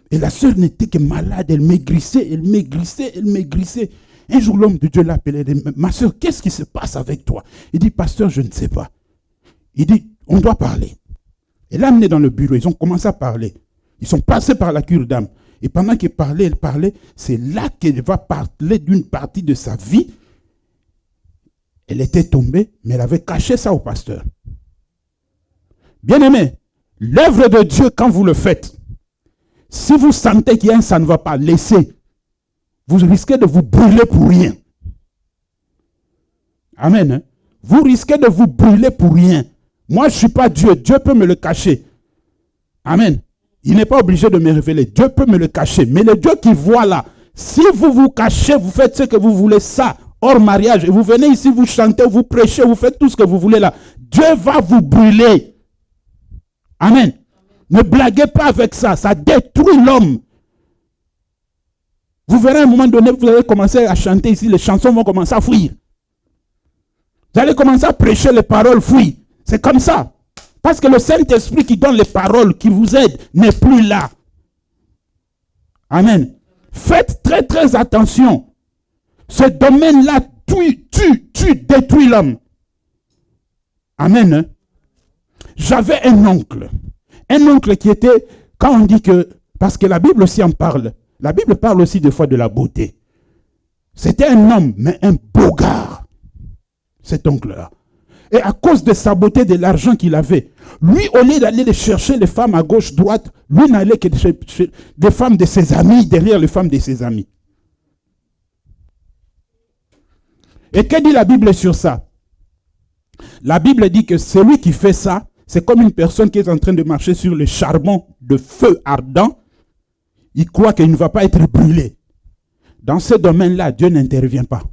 Et la sœur n'était que malade, elle maigrissait, elle maigrissait, elle maigrissait. Un jour, l'homme de Dieu l'appelait, il dit, ma sœur, qu'est-ce qui se passe avec toi? Il dit, pasteur, je ne sais pas. Il dit, on doit parler. Elle l'a amené dans le bureau, ils ont commencé à parler. Ils sont passés par la cure d'âme. Et pendant qu'elle parlait, c'est là qu'elle va parler d'une partie de sa vie. Elle était tombée, mais elle avait caché ça au pasteur. Bien-aimé, l'œuvre de Dieu, quand vous le faites, si vous sentez qu'il y a un ça ne va pas, laissez. Vous risquez de vous brûler pour rien. Amen. Hein? Vous risquez de vous brûler pour rien. Moi, je ne suis pas Dieu. Dieu peut me le cacher. Amen. Il n'est pas obligé de me révéler. Dieu peut me le cacher. Mais le Dieu qui voit là, si vous vous cachez, vous faites ce que vous voulez, ça, hors mariage, et vous venez ici, vous chantez, vous prêchez, vous faites tout ce que vous voulez là, Dieu va vous brûler. Amen. Ne blaguez pas avec ça. Ça détruit l'homme. Vous verrez à un moment donné, vous allez commencer à chanter ici, les chansons vont commencer à fuir. Vous allez commencer à prêcher les paroles, fuir. C'est comme ça. Parce que le Saint-Esprit qui donne les paroles, qui vous aide, n'est plus là. Amen. Faites très très attention. Ce domaine-là détruit l'homme. Amen. J'avais un oncle. Un oncle qui était, quand on dit que, parce que la Bible aussi en parle. La Bible parle aussi des fois de la beauté. C'était un homme, mais un beau gars. Cet oncle-là. Et à cause de sa beauté, de l'argent qu'il avait, lui, au lieu d'aller chercher les femmes à gauche, droite, lui n'allait que chercher des femmes de ses amis, derrière les femmes de ses amis. Et que dit la Bible sur ça? La Bible dit que celui qui fait ça, c'est comme une personne qui est en train de marcher sur le charbon de feu ardent. Il croit qu'il ne va pas être brûlé. Dans ce domaine-là, Dieu n'intervient pas.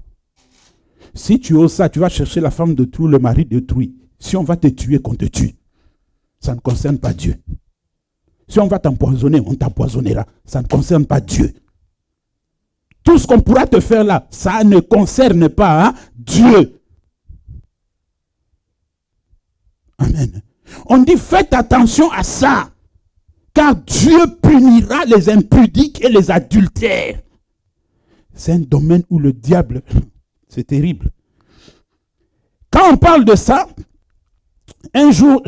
Si tu oses ça, tu vas chercher la femme d'autrui, le mari d'autrui. Si on va te tuer, qu'on te tue. Ça ne concerne pas Dieu. Si on va t'empoisonner, on t'empoisonnera. Ça ne concerne pas Dieu. Tout ce qu'on pourra te faire là, ça ne concerne pas Dieu. Amen. On dit faites attention à ça. Car Dieu punira les impudiques et les adultères. C'est un domaine où le diable... C'est terrible. Quand on parle de ça, un jour,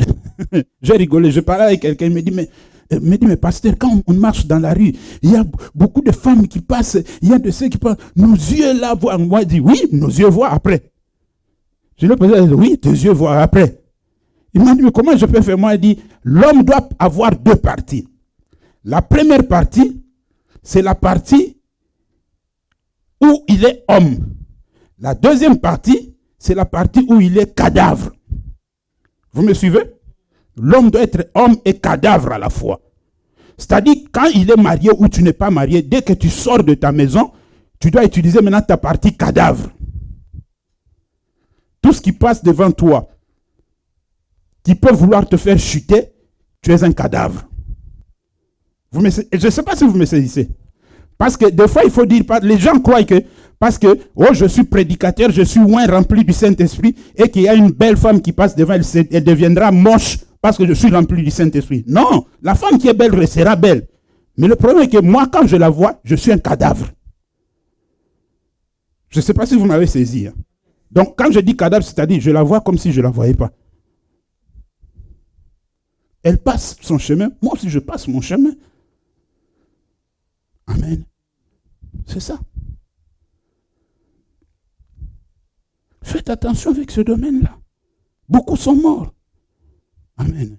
j'ai rigolé, je parlais avec quelqu'un, il me dit, mais pasteur, quand on marche dans la rue, il y a beaucoup de femmes qui passent, il y a de ceux qui passent, nos yeux là voient. Moi, je dis, oui, nos yeux voient après. Je lui ai posé, oui, tes yeux voient après. Il m'a dit, mais comment je peux faire? Moi, il dit, l'homme doit avoir deux parties. La première partie, c'est la partie où il est homme. La deuxième partie, c'est la partie où il est cadavre. Vous me suivez? L'homme doit être homme et cadavre à la fois. C'est-à-dire, quand il est marié ou tu n'es pas marié, dès que tu sors de ta maison, tu dois utiliser maintenant ta partie cadavre. Tout ce qui passe devant toi, qui peut vouloir te faire chuter, tu es un cadavre. Je ne sais pas si vous me saisissez. Parce que des fois, il faut dire, les gens croient que, parce que, oh, je suis prédicateur, je suis loin rempli du Saint-Esprit, et qu'il y a une belle femme qui passe devant, elle deviendra moche parce que je suis rempli du Saint-Esprit. Non, la femme qui est belle restera belle. Mais le problème est que moi, quand je la vois, je suis un cadavre. Je ne sais pas si vous m'avez saisi. Hein. Donc, quand je dis cadavre, c'est-à-dire, je la vois comme si je ne la voyais pas. Elle passe son chemin, moi aussi je passe mon chemin. Amen. C'est ça. Faites attention avec ce domaine-là. Beaucoup sont morts. Amen.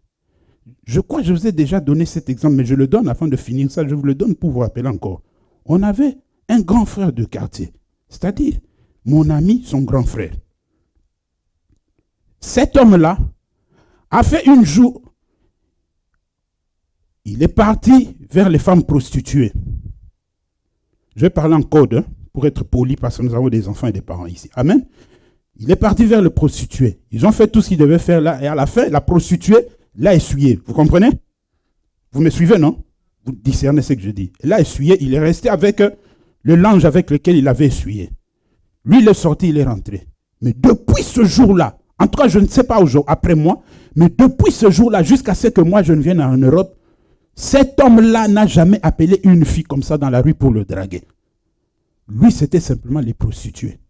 Je crois que je vous ai déjà donné cet exemple, mais je le donne afin de finir ça. Je vous le donne pour vous rappeler encore. On avait un grand frère de quartier. C'est-à-dire, mon ami, son grand frère. Cet homme-là a fait une jour, il est parti vers les femmes prostituées. Je vais parler en code, hein, pour être poli, parce que nous avons des enfants et des parents ici. Amen. Il est parti vers les prostituées. Ils ont fait tout ce qu'ils devaient faire là, et à la fin, la prostituée l'a essuyé. Vous comprenez? Vous me suivez, non? Vous discernez ce que je dis. Il l'a essuyé, il est resté avec le linge avec lequel il avait essuyé. Lui, il est sorti, il est rentré. Mais depuis ce jour-là, en tout cas, je ne sais pas aujourd'hui, après moi, mais depuis ce jour-là, jusqu'à ce que moi je ne vienne en Europe, cet homme-là n'a jamais appelé une fille comme ça dans la rue pour le draguer. Lui, c'était simplement les prostituées.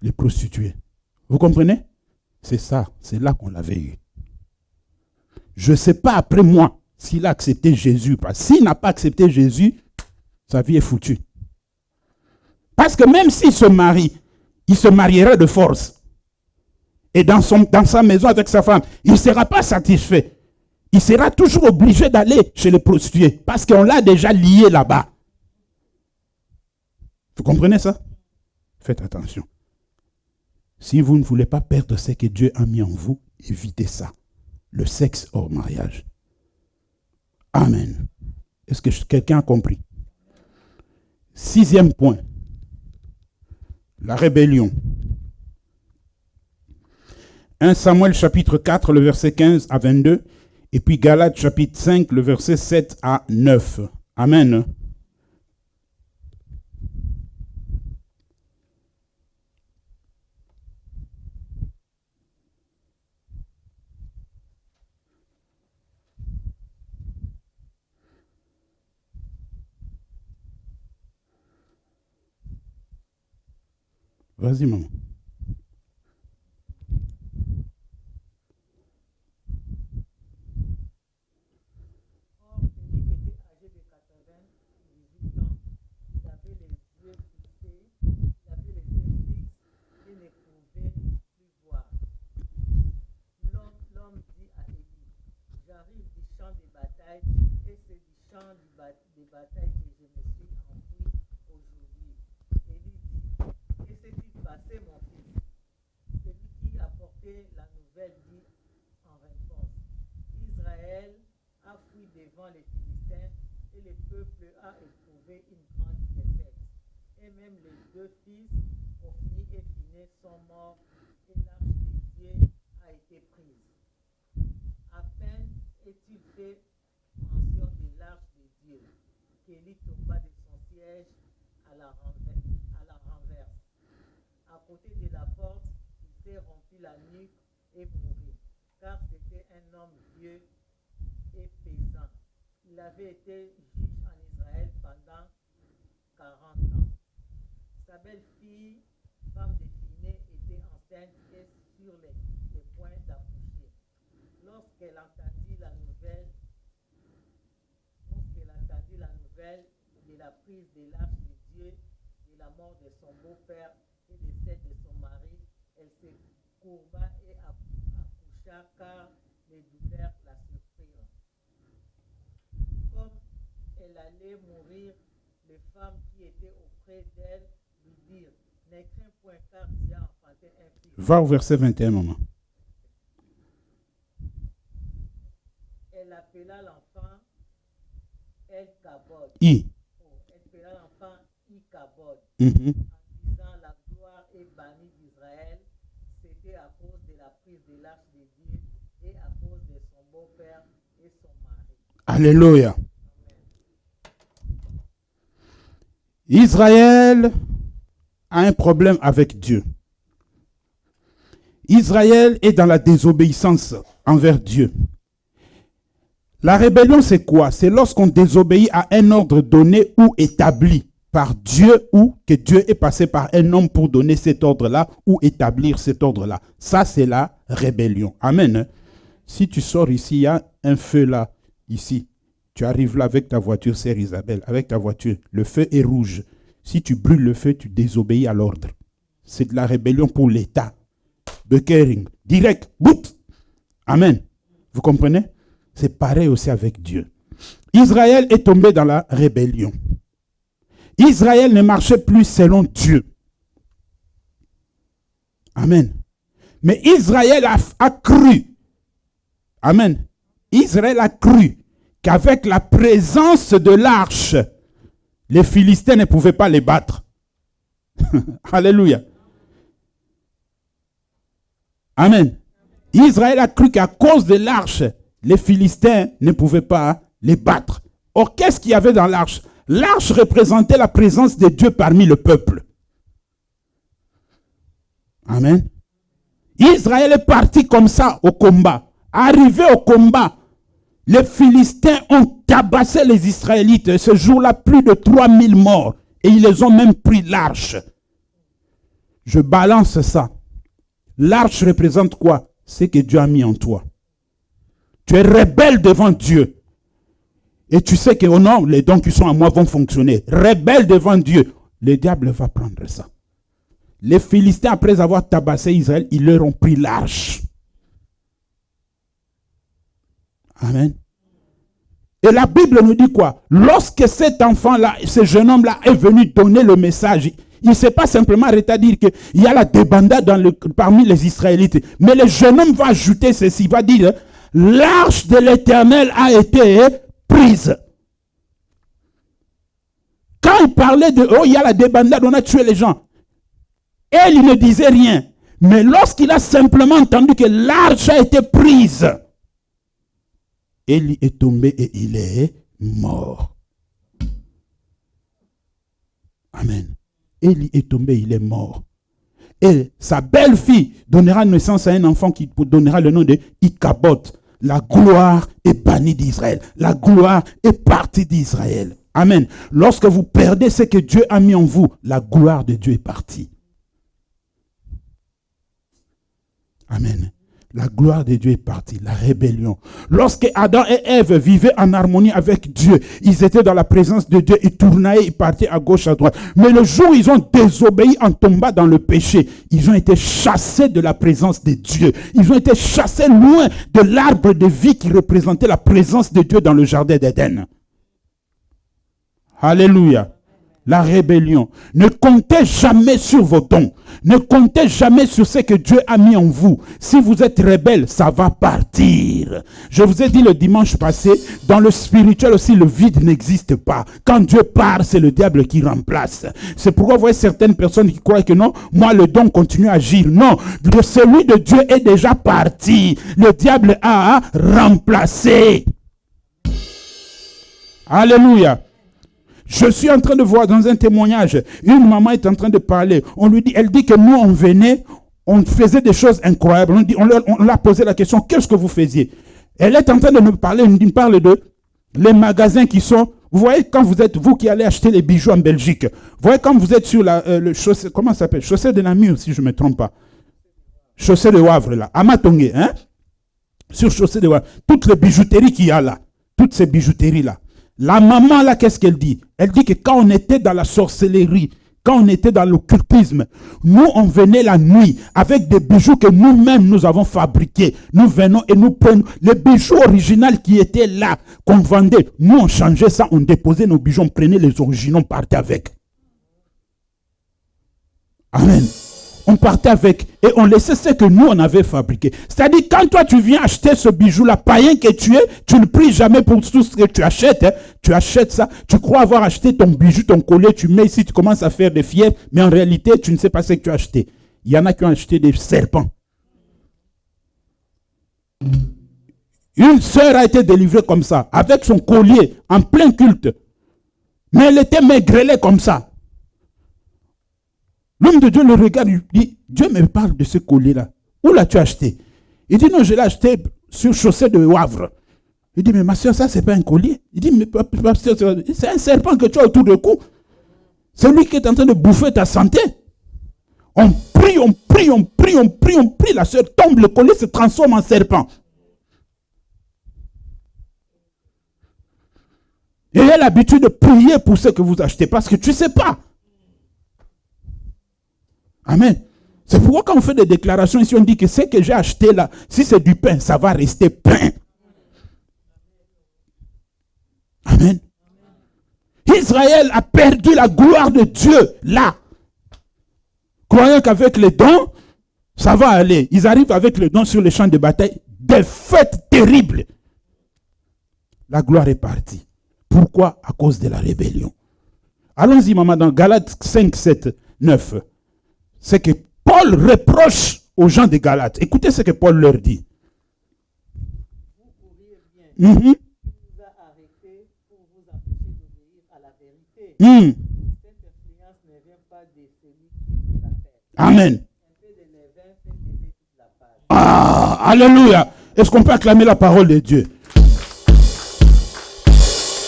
Les prostituées. Vous comprenez? C'est ça, c'est là qu'on l'avait eu. Je ne sais pas après moi s'il a accepté Jésus. S'il n'a pas accepté Jésus, sa vie est foutue. Parce que même s'il se marie, il se marierait de force. Et dans sa maison avec sa femme, il ne sera pas satisfait. Il sera toujours obligé d'aller chez les prostituées. Parce qu'on l'a déjà lié là-bas. Vous comprenez ça? Faites attention. Si vous ne voulez pas perdre ce que Dieu a mis en vous, évitez ça. Le sexe hors mariage. Amen. Est-ce que quelqu'un a compris? 6e point. La rébellion. 1 Samuel chapitre 4, le verset 15 à 22. Et puis Galates chapitre 5, le verset 7 à 9. Amen. Vas-y, maman. Or, celui qui était âgé de 98 ans, il avait les yeux fixés, il avait les yeux fixes et ne pouvait plus voir. L'homme dit à Élie, j'arrive du champ de bataille et c'est du champ de bataille que je me suis enfui aujourd'hui. Élie dit, que s'est-il passé, mon fils? Celui qui apportait la nouvelle dit en réponse, Israël a fui devant les Philistins et le peuple a éprouvé une grande défaite. Et même les deux fils, Ophni et Phinehas, sont morts et l'arche de Dieu a été prise. À peine est-il fait mention de l'arche de Dieu qu'Élie tomba de son siège à la renverse. À côté de la porte, il s'est rompu la nuque et mourut, car c'était un homme vieux et pesant. Il avait été juge en Israël pendant 40 ans. Sa belle-fille, femme de Phinehas, était enceinte et sur les points d'accoucher. Lorsqu'elle entendit la nouvelle de la prise de l'arche de Dieu, de la mort de son beau-père et de celle de son mari, elle se courba et accoucha car les douleurs la surprirent. Comme elle allait mourir, les femmes qui étaient auprès d'elle lui dirent, ne crains point car tu as enfanté un fils. Va au verset 21, maman. Elle appela l'enfant El-Kabod. I. Elle appela l'enfant I-Kabod. Mhm. En disant la gloire est bannie d'Israël, c'était à cause de la prise de l'arche de Dieu et à cause de son beau-père et son mari. Alléluia. Amen. Israël a un problème avec Dieu. Israël est dans la désobéissance envers Dieu. La rébellion, c'est quoi? C'est lorsqu'on désobéit à un ordre donné ou établi par Dieu ou que Dieu est passé par un homme pour donner cet ordre-là ou établir cet ordre-là. Ça, c'est la rébellion. Amen. Si tu sors ici, il y a un feu là, ici. Tu arrives là avec ta voiture, sœur Isabelle, avec ta voiture. Le feu est rouge. Si tu brûles le feu, tu désobéis à l'ordre. C'est de la rébellion pour l'État. Bekering, direct, bout. Amen. Vous comprenez? C'est pareil aussi avec Dieu. Israël est tombé dans la rébellion. Israël ne marchait plus selon Dieu. Amen. Mais Israël a cru. Amen. Israël a cru qu'avec la présence de l'arche, les Philistins ne pouvaient pas les battre. Alléluia. Amen. Israël a cru qu'à cause de l'arche, les Philistins ne pouvaient pas les battre. Or, qu'est-ce qu'il y avait dans l'arche? L'arche représentait la présence de Dieu parmi le peuple. Amen. Israël est parti comme ça au combat. Arrivé au combat, les Philistins ont tabassé les Israélites. Ce jour-là, plus de 3000 morts. Et ils les ont même pris l'arche. Je balance ça. L'arche représente quoi? C'est que Dieu a mis en toi. Tu es rebelle devant Dieu. Et tu sais que oh non, les dons qui sont à moi vont fonctionner. Rebelle devant Dieu. Le diable va prendre ça. Les Philistins, après avoir tabassé Israël, ils leur ont pris l'arche. Amen. Et la Bible nous dit quoi? Lorsque cet enfant-là, ce jeune homme-là est venu donner le message, il ne s'est pas simplement arrêté à dire qu'il y a la débandade parmi les Israélites. Mais le jeune homme va ajouter ceci, il va dire, l'arche de l'Éternel a été prise. Quand il parlait de, oh, il y a la débandade, on a tué les gens. Elle, il ne disait rien. Mais lorsqu'il a simplement entendu que l'arche a été prise, Élie est tombé et il est mort. Amen. Élie est tombé, il est mort. Et sa belle-fille donnera naissance à un enfant qui donnera le nom de Ichabod. La gloire est bannie d'Israël. La gloire est partie d'Israël. Amen. Lorsque vous perdez ce que Dieu a mis en vous, la gloire de Dieu est partie. Amen. La gloire de Dieu est partie, la rébellion. Lorsque Adam et Ève vivaient en harmonie avec Dieu, ils étaient dans la présence de Dieu, ils tournaient, ils partaient à gauche, à droite. Mais le jour où ils ont désobéi en tombant dans le péché, ils ont été chassés de la présence de Dieu. Ils ont été chassés loin de l'arbre de vie qui représentait la présence de Dieu dans le jardin d'Éden. Alléluia. La rébellion. Ne comptez jamais sur vos dons. Ne comptez jamais sur ce que Dieu a mis en vous. Si vous êtes rebelle, ça va partir. Je vous ai dit le dimanche passé, dans le spirituel aussi, le vide n'existe pas. Quand Dieu part, c'est le diable qui remplace. C'est pourquoi vous voyez certaines personnes qui croient que non, moi le don continue à agir. Non, celui de Dieu est déjà parti. Le diable a remplacé. Alléluia. Je suis en train de voir dans un témoignage, une maman est en train de parler. Elle dit que nous, on venait, on faisait des choses incroyables. On leur a posé la question, qu'est-ce que vous faisiez? Elle est en train de nous parler, elle parle de les magasins qui sont... Vous voyez, quand vous êtes, vous qui allez acheter les bijoux en Belgique, vous voyez quand vous êtes sur le chaussée, comment ça s'appelle? Chaussée de Namur, si je ne me trompe pas. Chaussée de Wavre, là. À Matongé, hein? Sur chaussée de Wavre. Toutes les bijouteries qu'il y a là. Toutes ces bijouteries-là. La maman, là, qu'est-ce qu'elle dit? Elle dit que quand on était dans la sorcellerie, quand on était dans l'occultisme, nous, on venait la nuit avec des bijoux que nous-mêmes, nous avons fabriqués. Nous venons et nous prenons les bijoux originaux qui étaient là, qu'on vendait. Nous, on changeait ça, on déposait nos bijoux, on prenait les originaux, on partait avec. Amen. On partait avec et on laissait ce que nous, on avait fabriqué. C'est-à-dire, quand toi, tu viens acheter ce bijou-là, païen que tu es, tu ne pries jamais pour tout ce que tu achètes. Hein. Tu achètes ça, tu crois avoir acheté ton bijou, ton collier, tu mets ici, tu commences à faire des fièvres, mais en réalité, tu ne sais pas ce que tu as acheté. Il y en a qui ont acheté des serpents. Une sœur a été délivrée comme ça, avec son collier, en plein culte. Mais elle était maigrelée comme ça. L'homme de Dieu le regarde, il dit, Dieu me parle de ce collier-là. Où l'as-tu acheté? Il dit, non, je l'ai acheté sur chaussée de Wavre. Il dit, mais ma soeur, ça, c'est pas un collier. Il dit, mais c'est un serpent que tu as autour du cou. C'est lui qui est en train de bouffer ta santé. On prie, on prie, on prie, on prie, on prie. La soeur tombe, le collier se transforme en serpent. Et elle a l'habitude de prier pour ce que vous achetez parce que tu ne sais pas. Amen. C'est pourquoi quand on fait des déclarations ici, on dit que ce que j'ai acheté là, si c'est du pain, ça va rester pain. Amen. Israël a perdu la gloire de Dieu là. Croyant qu'avec les dons, Ça va aller. Ils arrivent avec le don sur les champs de bataille. Des fêtes terribles. La gloire est partie. Pourquoi? À cause de la rébellion. Allons-y, maman, dans Galates 5, 7, 9. C'est que Paul reproche aux gens de Galates. Écoutez ce que Paul leur dit. Vous courriez bien. Il vous a arrêté pour vous empêcher d'obéir à la vérité. Cette influence ne vient pas de celui qui vous appelle. Amen. Un peu de levain fait lever toute la page. Ah, alléluia. Est-ce qu'on peut acclamer la parole de Dieu?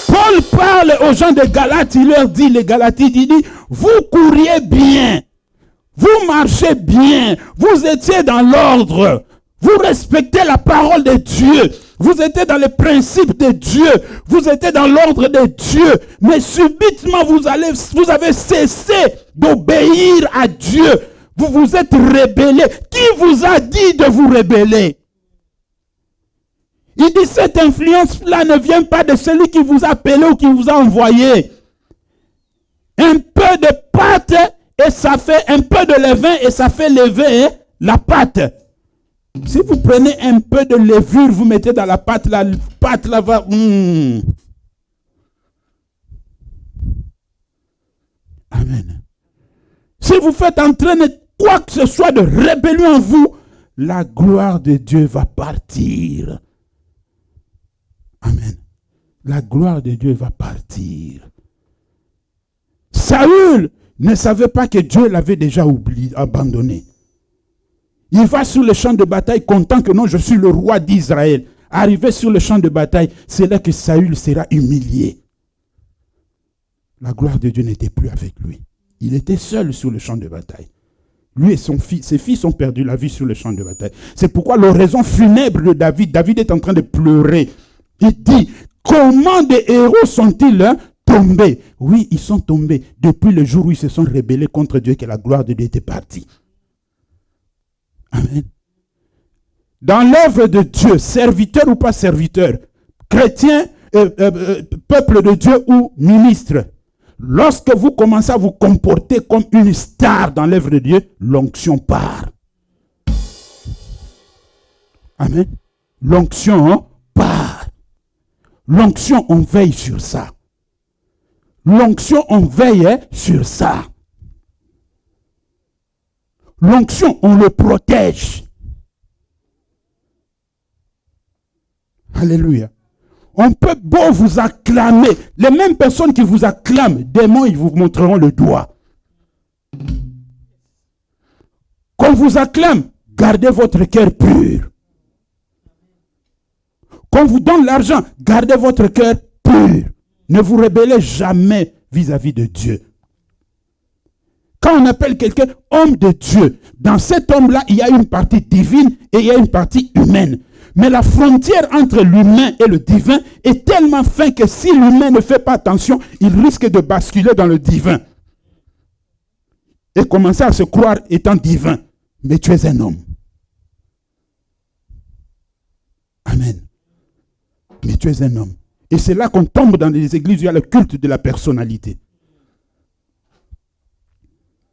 Paul parle aux gens de Galates, il leur dit, les Galatides, il dit, vous courriez bien, vous marchez bien, vous étiez dans l'ordre, vous respectez la parole de Dieu, vous étiez dans les principes de Dieu, vous étiez dans l'ordre de Dieu, mais subitement vous avez cessé d'obéir à Dieu, vous vous êtes rebellés. Qui vous a dit de vous rebeller? Il dit, cette influence-là ne vient pas de celui qui vous a appelé ou qui vous a envoyé. Un peu de pâte et ça fait un peu de levain et ça fait lever la pâte. Si vous prenez un peu de levure, vous mettez dans la pâte là va... Amen. Si vous faites entraîner quoi que ce soit de rébellion en vous, la gloire de Dieu va partir. Amen. La gloire de Dieu va partir. Saül ne savait pas que Dieu l'avait déjà oublié, abandonné. Il va sur le champ de bataille content que non, je suis le roi d'Israël. Arrivé sur le champ de bataille, c'est là que Saül sera humilié. La gloire de Dieu n'était plus avec lui. Il était seul sur le champ de bataille. Lui et ses fils ont perdu la vie sur le champ de bataille. C'est pourquoi l'oraison funèbre de David est en train de pleurer. Il dit, comment des héros sont-ils tombés? Oui, ils sont tombés depuis le jour où ils se sont rebellés contre Dieu, que la gloire de Dieu était partie. Amen. Dans l'œuvre de Dieu, serviteur ou pas serviteur, chrétien, peuple de Dieu ou ministre, lorsque vous commencez à vous comporter comme une star dans l'œuvre de Dieu, l'onction part. Amen. L'onction part. L'onction, on veille sur ça. L'onction, on veille sur ça. L'onction, on le protège. Alléluia. On peut beau vous acclamer. Les mêmes personnes qui vous acclament, démons, ils vous montreront le doigt. Qu'on vous acclame, gardez votre cœur pur. Qu'on vous donne l'argent, gardez votre cœur pur. Ne vous rebellez jamais vis-à-vis de Dieu. Quand on appelle quelqu'un homme de Dieu, dans cet homme-là, il y a une partie divine et il y a une partie humaine. Mais la frontière entre l'humain et le divin est tellement fine que si l'humain ne fait pas attention, il risque de basculer dans le divin. Et commencer à se croire étant divin. Mais tu es un homme. Amen. Mais tu es un homme. Et c'est là qu'on tombe dans les églises où il y a le culte de la personnalité.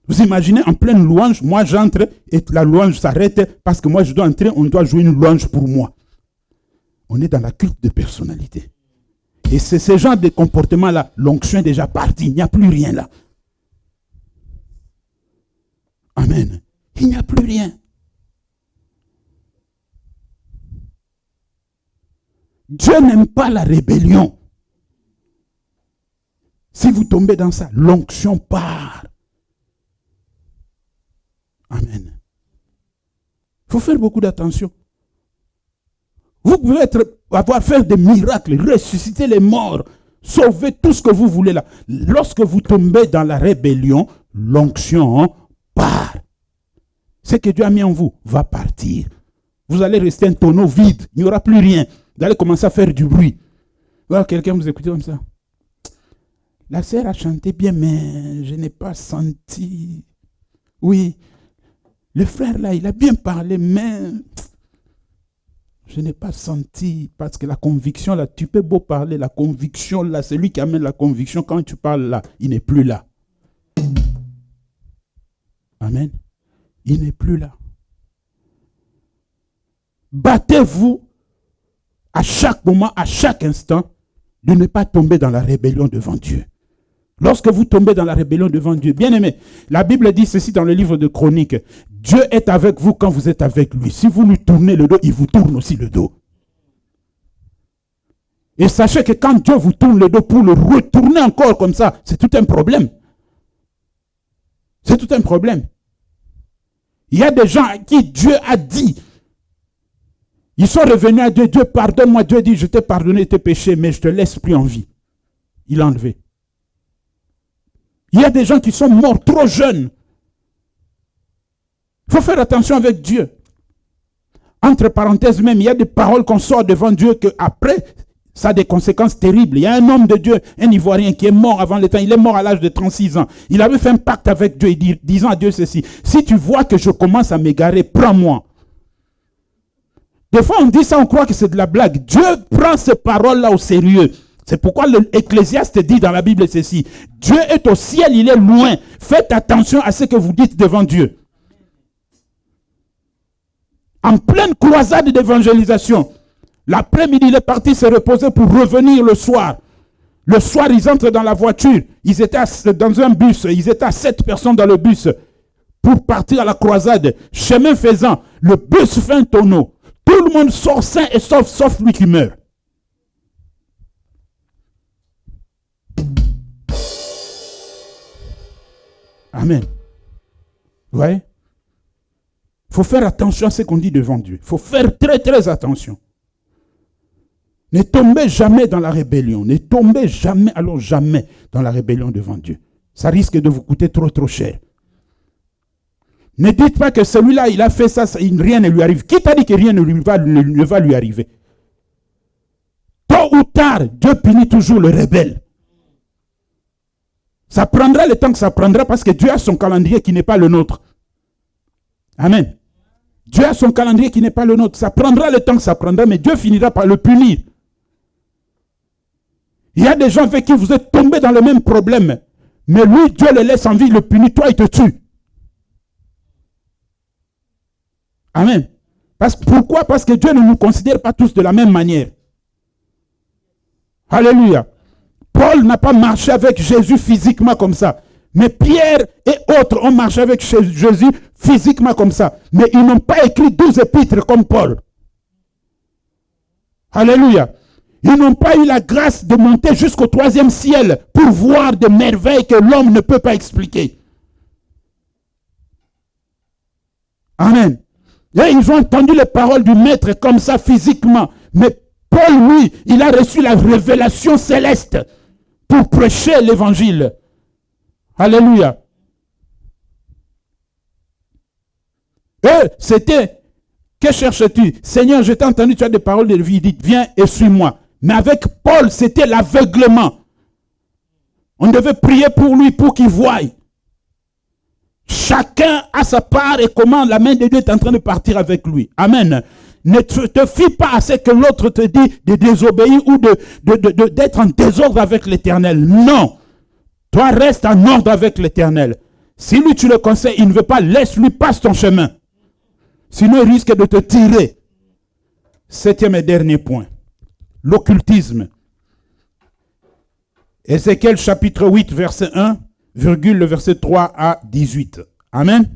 Vous imaginez, en pleine louange, moi j'entre et la louange s'arrête parce que moi je dois entrer, on doit jouer une louange pour moi. On est dans la culte de personnalité. Et c'est ce genre de comportement-là, l'onction est déjà partie, il n'y a plus rien là. Amen. Il n'y a plus rien. Dieu n'aime pas la rébellion. Si vous tombez dans ça, l'onction part. Amen. Il faut faire beaucoup d'attention. Vous pouvez faire des miracles, ressusciter les morts, sauver tout ce que vous voulez là. Lorsque vous tombez dans la rébellion, l'onction part. Ce que Dieu a mis en vous va partir. Vous allez rester un tonneau vide, il n'y aura plus rien. Vous allez commencer à faire du bruit. Voilà, quelqu'un vous écoute comme ça. La sœur a chanté bien, mais je n'ai pas senti. Oui, le frère là, il a bien parlé, mais je n'ai pas senti. Parce que la conviction là, tu peux beau parler, la conviction là, celui qui amène la conviction, quand tu parles là, il n'est plus là. Amen. Il n'est plus là. Battez-vous à chaque moment, à chaque instant, de ne pas tomber dans la rébellion devant Dieu. Lorsque vous tombez dans la rébellion devant Dieu, bien aimé, la Bible dit ceci dans le livre de Chroniques, Dieu est avec vous quand vous êtes avec lui. Si vous lui tournez le dos, il vous tourne aussi le dos. Et sachez que quand Dieu vous tourne le dos pour le retourner encore comme ça, c'est tout un problème. C'est tout un problème. Il y a des gens à qui Dieu a dit, ils sont revenus à Dieu, Dieu pardonne-moi, Dieu dit, je t'ai pardonné tes péchés, mais je ne te laisse plus en vie. Il l'a enlevé. Il y a des gens qui sont morts trop jeunes. Il faut faire attention avec Dieu. Entre parenthèses même, il y a des paroles qu'on sort devant Dieu que après, ça a des conséquences terribles. Il y a un homme de Dieu, un Ivoirien qui est mort avant le temps. Il est mort à l'âge de 36 ans. Il avait fait un pacte avec Dieu, disant à Dieu ceci, si tu vois que je commence à m'égarer, prends-moi. Des fois, on dit ça, on croit que c'est de la blague. Dieu prend ces paroles-là au sérieux. C'est pourquoi l'Ecclésiaste dit dans la Bible ceci. Dieu est au ciel, il est loin. Faites attention à ce que vous dites devant Dieu. En pleine croisade d'évangélisation, l'après-midi, il est parti se reposer pour revenir le soir. Le soir, ils entrent dans la voiture. Ils étaient dans un bus. Ils étaient à 7 personnes dans le bus pour partir à la croisade. Chemin faisant, le bus fait un tonneau. Tout le monde sort sain et sauf lui qui meurt. Amen. Vous voyez? Il faut faire attention à ce qu'on dit devant Dieu. Il faut faire très très attention. Ne tombez jamais dans la rébellion. Ne tombez jamais, alors jamais dans la rébellion devant Dieu. Ça risque de vous coûter trop trop cher. Ne dites pas que celui-là, il a fait ça, rien ne lui arrive. Qui t'a dit que rien ne va lui arriver? Tôt ou tard, Dieu punit toujours le rebelle. Ça prendra le temps que ça prendra parce que Dieu a son calendrier qui n'est pas le nôtre. Amen. Dieu a son calendrier qui n'est pas le nôtre. Ça prendra le temps que ça prendra, mais Dieu finira par le punir. Il y a des gens avec qui vous êtes tombés dans le même problème. Mais lui, Dieu le laisse en vie, il le punit, toi, il te tue. Amen. Pourquoi? Parce que Dieu ne nous considère pas tous de la même manière. Alléluia. Paul n'a pas marché avec Jésus physiquement comme ça. Mais Pierre et autres ont marché avec Jésus physiquement comme ça. Mais ils n'ont pas écrit 12 épîtres comme Paul. Alléluia. Ils n'ont pas eu la grâce de monter jusqu'au 3e ciel pour voir des merveilles que l'homme ne peut pas expliquer. Amen. Et ils ont entendu les paroles du maître comme ça physiquement. Mais Paul, lui, il a reçu la révélation céleste pour prêcher l'évangile. Alléluia. Eux, c'était, que cherches-tu? Seigneur, je t'ai entendu, tu as des paroles de vie, dites, viens et suis-moi. Mais avec Paul, c'était l'aveuglement. On devait prier pour lui, pour qu'il voie. Chacun a sa part et comment la main de Dieu est en train de partir avec lui. Amen. Ne te fie pas à ce que l'autre te dit de désobéir ou d'être en désordre avec l'Éternel. Non. Toi, reste en ordre avec l'Éternel. Si lui, tu le conseilles, il ne veut pas, laisse-lui, passe ton chemin. Sinon, il risque de te tirer. 7e et dernier point. L'occultisme. Ézéchiel chapitre 8, verset 1, le verset 3 à 18. Amen.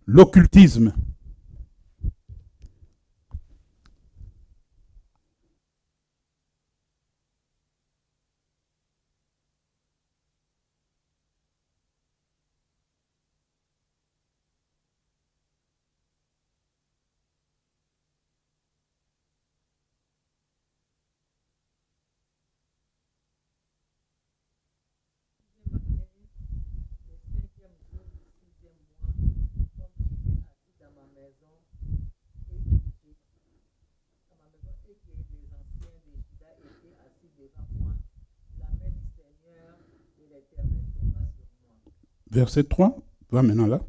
L'occultisme. Verset 3, va maintenant là.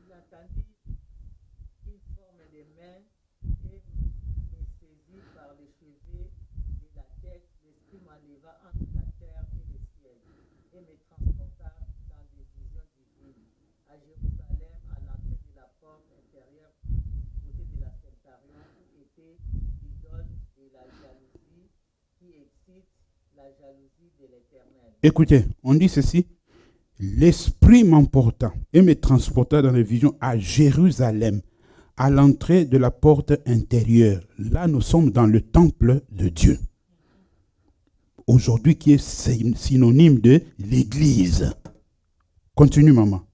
Il entendit une forme de main et me saisit par les cheveux de la tête. L'esprit m'enleva entre la terre et le ciel et me transporta dans des visions divines à Jérusalem, à l'entrée de la porte Septarion où était l'idole de la jalousie qui excite la jalousie de l'Éternel. Écoutez, on dit ceci. L'Esprit m'emporta et me transporta dans les visions à Jérusalem, à l'entrée de la porte intérieure. Là, nous sommes dans le temple de Dieu. Aujourd'hui, qui est synonyme de l'Église. Continue, maman.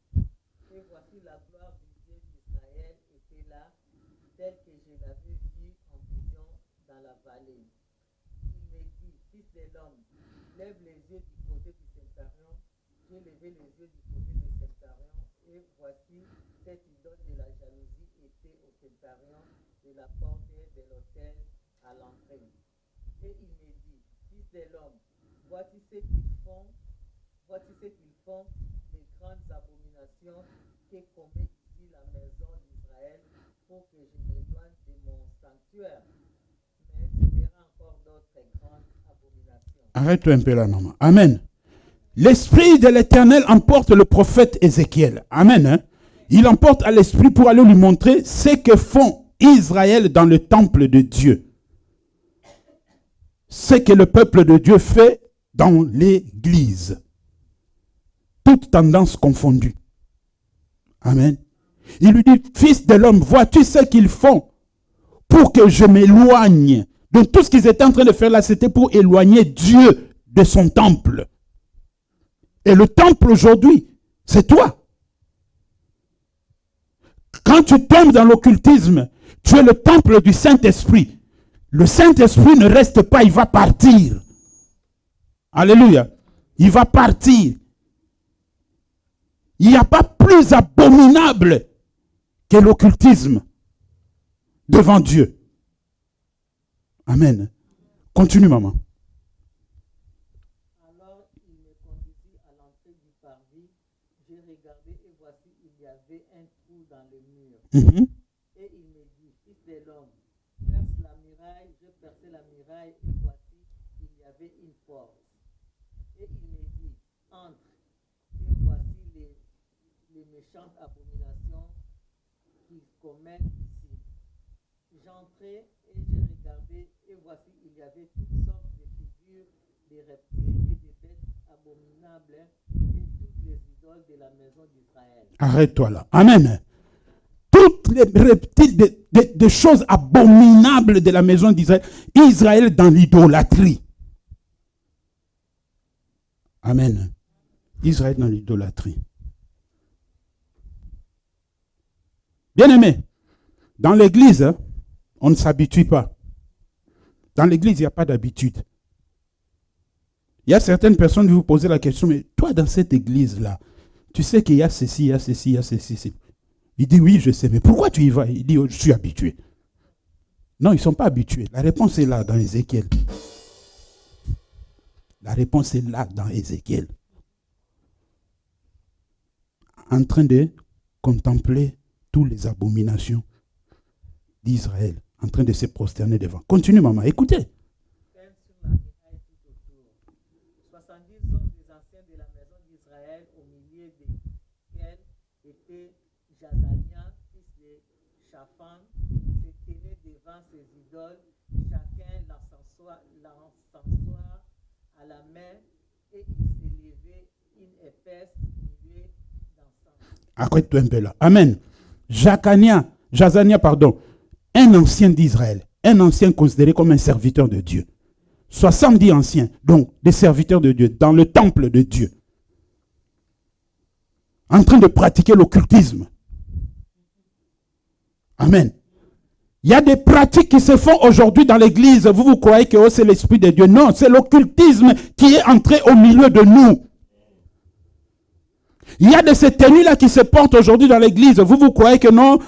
Et voici la gloire du Dieu d'Israël était là, telle que je l'avais vue en vision dans la vallée. Il me dit, fils de l'homme, lève les yeux du côté du Septarion. J'ai levé les yeux du côté du Septarion, et voici cette idole de la jalousie était au Septarion de la porte de l'autel à l'entrée. Et il me dit, fils de l'homme, voici ce qu'ils font, les grandes abominations que commet ici la maison d'Israël pour que je m'éloigne de mon sanctuaire. Mais tu verras encore d'autres grandes abominations. Arrête-toi un peu là, maman. Amen. L'Esprit de l'Éternel emporte le prophète Ézéchiel. Amen. Hein? Il emporte à l'Esprit pour aller lui montrer ce que font Israël dans le temple de Dieu. Ce que le peuple de Dieu fait dans l'Église. Toutes tendances confondues. Amen. Il lui dit, fils de l'homme, vois-tu ce qu'ils font pour que je m'éloigne? Donc tout ce qu'ils étaient en train de faire là, c'était pour éloigner Dieu de son temple. Et le temple aujourd'hui, c'est toi. Quand tu tombes dans l'occultisme, tu es le temple du Saint-Esprit. Le Saint-Esprit ne reste pas, il va partir. Alléluia. Il va partir. Il n'y a pas plus abominable que l'occultisme devant Dieu. Amen. Continue, maman. Alors il me conduisit à l'entrée du parvis. J'ai regardé et voici il y avait un trou dans le mur. Et il me dit, fils de l'homme, perce la muraille. Je perçai la muraille et voici il y avait une porte. Et il me dit, entre. Et voici les méchantes abominations qu'ils commettent ici. J'entrai et j'ai regardé et voici il y avait toutes sortes de figures, des reptiles et des bêtes abominables et toutes les idoles de la maison d'Israël. Arrête-toi là. Amen. Toutes les reptiles, des choses abominables de la maison d'Israël. Israël dans l'idolâtrie. Amen. Israël dans l'idolâtrie. Bien-aimé, dans l'église, on ne s'habitue pas. Dans l'église, il n'y a pas d'habitude. Il y a certaines personnes qui vous posent la question, mais toi, dans cette église-là, tu sais qu'il y a ceci, il y a ceci, il y a ceci. Il dit, oui, je sais, mais pourquoi tu y vas? Il dit, oh, je suis habitué. Non, ils ne sont pas habitués. La réponse est là, dans Ézéchiel. La réponse est là, dans Ézéchiel. En train de contempler toutes les abominations d'Israël, en train de se prosterner devant. Continue, maman, écoutez. 70 hommes des anciens de la maison d'Israël, au milieu desquels était Jazania, fils de Shaphan, se tenait devant ses idoles, chacun l'encensoir à la main, et il s'élevait une épaisse nuée d'encens. Arrête-toi un peu là. Amen. Jazania, un ancien d'Israël, un ancien considéré comme un serviteur de Dieu. 70 anciens, donc des serviteurs de Dieu, dans le temple de Dieu, en train de pratiquer l'occultisme. Amen. Il y a des pratiques qui se font aujourd'hui dans l'église. Vous croyez que c'est l'Esprit de Dieu. Non, c'est l'occultisme qui est entré au milieu de nous. Il y a de ces tenues-là qui se portent aujourd'hui dans l'église. Vous croyez que non,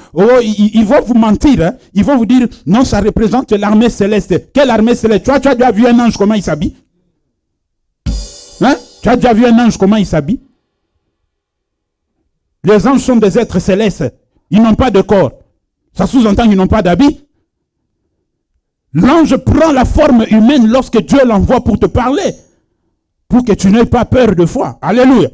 ils vont vous mentir. Hein? Ils vont vous dire, non, ça représente l'armée céleste. Quelle armée céleste? Tu as déjà vu un ange, comment il s'habille? Hein? Tu as déjà vu un ange, comment il s'habille? Les anges sont des êtres célestes. Ils n'ont pas de corps. Ça sous-entend qu'ils n'ont pas d'habit. L'ange prend la forme humaine lorsque Dieu l'envoie pour te parler. Pour que tu n'aies pas peur de foi. Alléluia.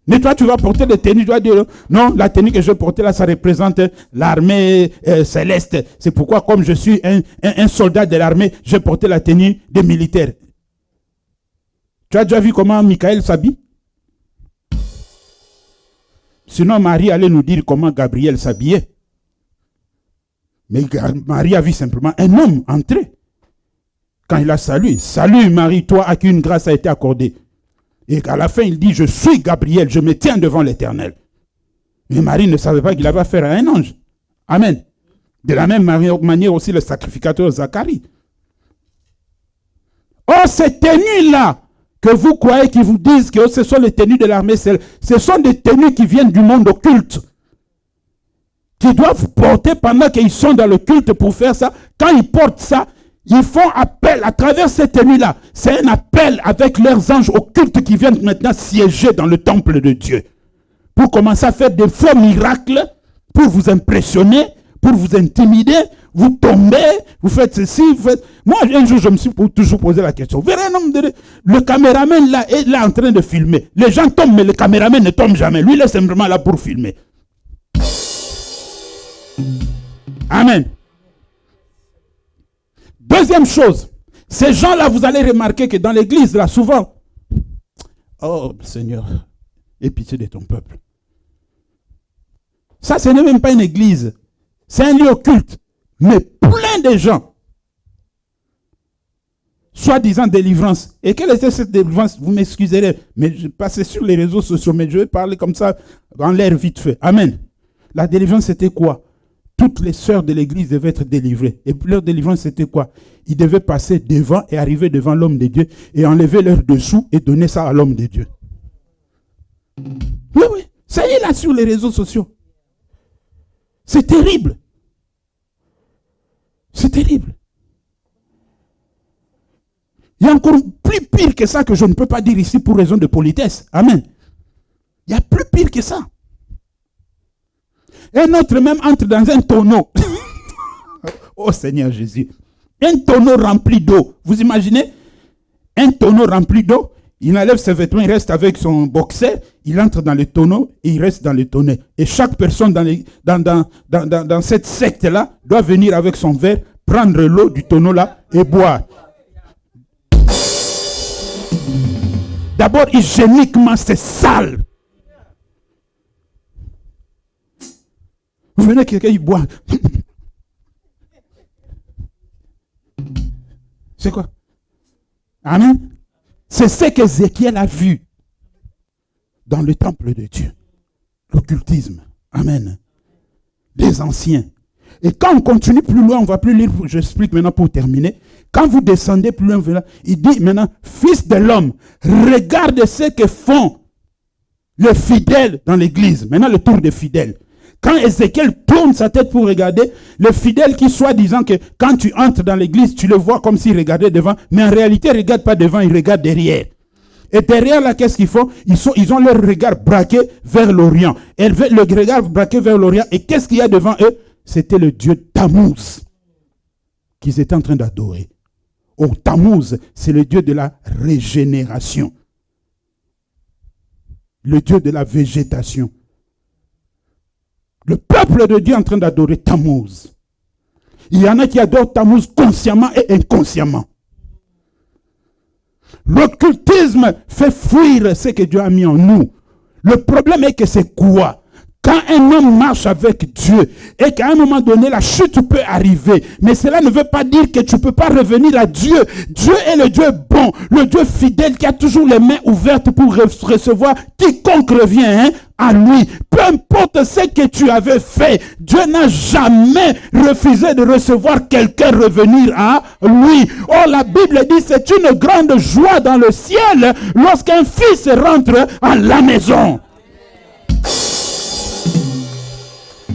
Mais toi, tu vas porter des tenues, tu vas dire, non, la tenue que je portais là, ça représente l'armée céleste. C'est pourquoi, comme je suis un soldat de l'armée, je portais la tenue des militaires. Tu as déjà vu comment Michael s'habille? Sinon, Marie allait nous dire comment Gabriel s'habillait. Mais Marie a vu simplement un homme entrer. Quand il a salué, salut Marie, toi à qui une grâce a été accordée. Et à la fin, il dit, je suis Gabriel, je me tiens devant l'Éternel. Mais Marie ne savait pas qu'il avait affaire à un ange. Amen. De la même manière aussi le sacrificateur Zacharie. Oh, ces tenues-là, que vous croyez, qui vous disent que ce sont les tenues de l'armée, ce sont des tenues qui viennent du monde occulte. Qui doivent porter pendant qu'ils sont dans le culte pour faire ça. Quand ils portent ça, ils font appel à travers ces tenues-là. C'est un appel avec leurs anges occultes qui viennent maintenant siéger dans le temple de Dieu. Pour commencer à faire des faux miracles, pour vous impressionner, pour vous intimider, vous tombez, vous faites ceci, vous faites... Moi, un jour, je me suis toujours posé la question. Vous verrez un homme le caméraman là est là en train de filmer. Les gens tombent, mais le caméraman ne tombe jamais. Lui, il est simplement là pour filmer. Amen. Deuxième chose, ces gens-là, vous allez remarquer que dans l'église, là, souvent, oh Seigneur, aie pitié de ton peuple. Ça, ce n'est même pas une église. C'est un lieu occulte. Mais plein de gens, soi-disant délivrance. Et quelle était cette délivrance? Vous m'excuserez, mais je passais sur les réseaux sociaux, mais je vais parler comme ça, en l'air vite fait. Amen. La délivrance, c'était quoi? Toutes les sœurs de l'église devaient être délivrées. Et leur délivrance, c'était quoi? Ils devaient passer devant et arriver devant l'homme de Dieu et enlever leur dessous et donner ça à l'homme de Dieu. Oui, oui. Ça y est là sur les réseaux sociaux. C'est terrible. C'est terrible. Il y a encore plus pire que ça que je ne peux pas dire ici pour raison de politesse. Amen. Il y a plus pire que ça. Un autre même entre dans un tonneau. Oh Seigneur Jésus. Un tonneau rempli d'eau. Vous imaginez? Un tonneau rempli d'eau. Il enlève ses vêtements, il reste avec son boxer. Il entre dans le tonneau et il reste dans le tonneau. Et chaque personne dans cette secte-là doit venir avec son verre, prendre l'eau du tonneau là et boire. D'abord, hygiéniquement, c'est sale. Vous venez, quelqu'un, il boit. C'est quoi? Amen. C'est ce qu'Ézéchiel a vu dans le temple de Dieu. L'occultisme. Amen. Les anciens. Et quand on continue plus loin, on ne va plus lire, j'explique maintenant pour terminer. Quand vous descendez plus loin, il dit maintenant, fils de l'homme, regarde ce que font les fidèles dans l'église. Maintenant, le tour des fidèles. Quand Ézéchiel tourne sa tête pour regarder, le fidèle qui soit disant que quand tu entres dans l'église, tu le vois comme s'il regardait devant, mais en réalité, il ne regarde pas devant, il regarde derrière. Et derrière là, qu'est-ce qu'ils font? Ils ont leur regard braqué vers l'Orient. Et le regard braqué vers l'Orient, et qu'est-ce qu'il y a devant eux? C'était le dieu Tammuz qu'ils étaient en train d'adorer. Oh, Tammuz, c'est le dieu de la régénération. Le dieu de la végétation. Le peuple de Dieu est en train d'adorer Tammuz. Il y en a qui adorent Tammuz consciemment et inconsciemment. L'occultisme fait fuir ce que Dieu a mis en nous. Le problème est que c'est quoi? Quand un homme marche avec Dieu et qu'à un moment donné, la chute peut arriver, mais cela ne veut pas dire que tu ne peux pas revenir à Dieu. Dieu est le Dieu bon, le Dieu fidèle qui a toujours les mains ouvertes pour recevoir quiconque revient à lui. Peu importe ce que tu avais fait, Dieu n'a jamais refusé de recevoir quelqu'un revenir à lui. Oh, la Bible dit c'est une grande joie dans le ciel lorsqu'un fils rentre à la maison.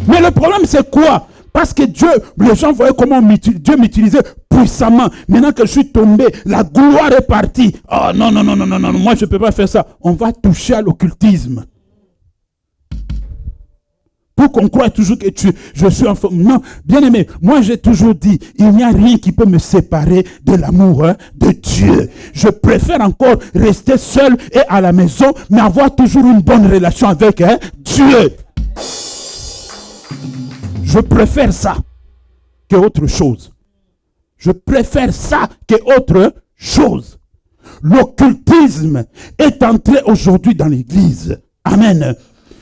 Mais le problème, c'est quoi? Parce que Dieu, les gens voyaient comment Dieu m'utilisait puissamment. Maintenant que je suis tombé, la gloire est partie. Oh non, non, non, non, non, non, moi je ne peux pas faire ça. On va toucher à l'occultisme. pour qu'on croie toujours que je suis enfant. Non, bien aimé, moi j'ai toujours dit, il n'y a rien qui peut me séparer de l'amour de Dieu. Je préfère encore rester seul et à la maison, mais avoir toujours une bonne relation avec Dieu. Je préfère ça que autre chose. Je préfère ça que autre chose. L'occultisme est entré aujourd'hui dans l'église. Amen.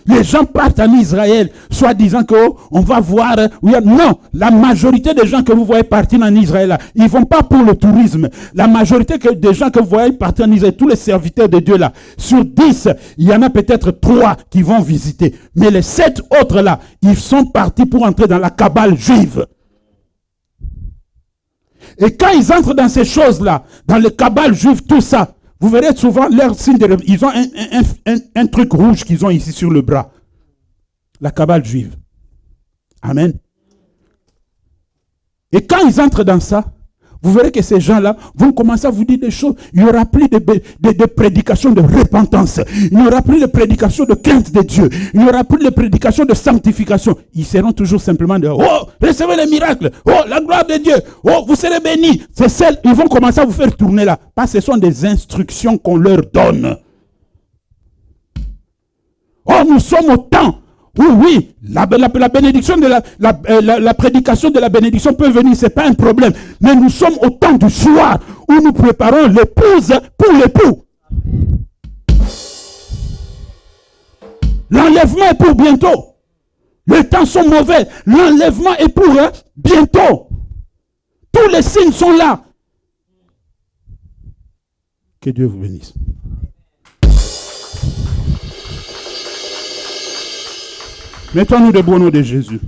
Les gens partent en Israël, soit disant qu'on va voir. Non, la majorité des gens que vous voyez partir en Israël, là, ils ne vont pas pour le tourisme. La majorité des gens que vous voyez partir en Israël, tous les serviteurs de Dieu là, sur 10, il y en a peut-être 3 qui vont visiter. Mais les 7 autres là, ils sont partis pour entrer dans la cabale juive. Et quand ils entrent dans ces choses-là, dans le cabale juif, tout ça, vous verrez souvent leur signe de... Ils ont un truc rouge qu'ils ont ici sur le bras. La cabale juive. Amen. Et quand ils entrent dans ça, vous verrez que ces gens-là vont commencer à vous dire des choses. Il n'y aura plus de prédication de repentance. Il n'y aura plus de prédication de crainte de Dieu. Il n'y aura plus de prédication de sanctification. Ils seront toujours simplement de « Oh, recevez les miracles. Oh, la gloire de Dieu. Oh, vous serez bénis. » C'est celle, ils vont commencer à vous faire tourner là. Parce que ce sont des instructions qu'on leur donne. Oh, nous sommes au temps. Oui, la bénédiction de la prédication de la bénédiction peut venir, ce n'est pas un problème. Mais nous sommes au temps du soir où nous préparons l'épouse pour l'époux. L'enlèvement est pour bientôt. Les temps sont mauvais. L'enlèvement est pour bientôt. Tous les signes sont là. Que Dieu vous bénisse. Mettons-nous debout au nom de Jésus.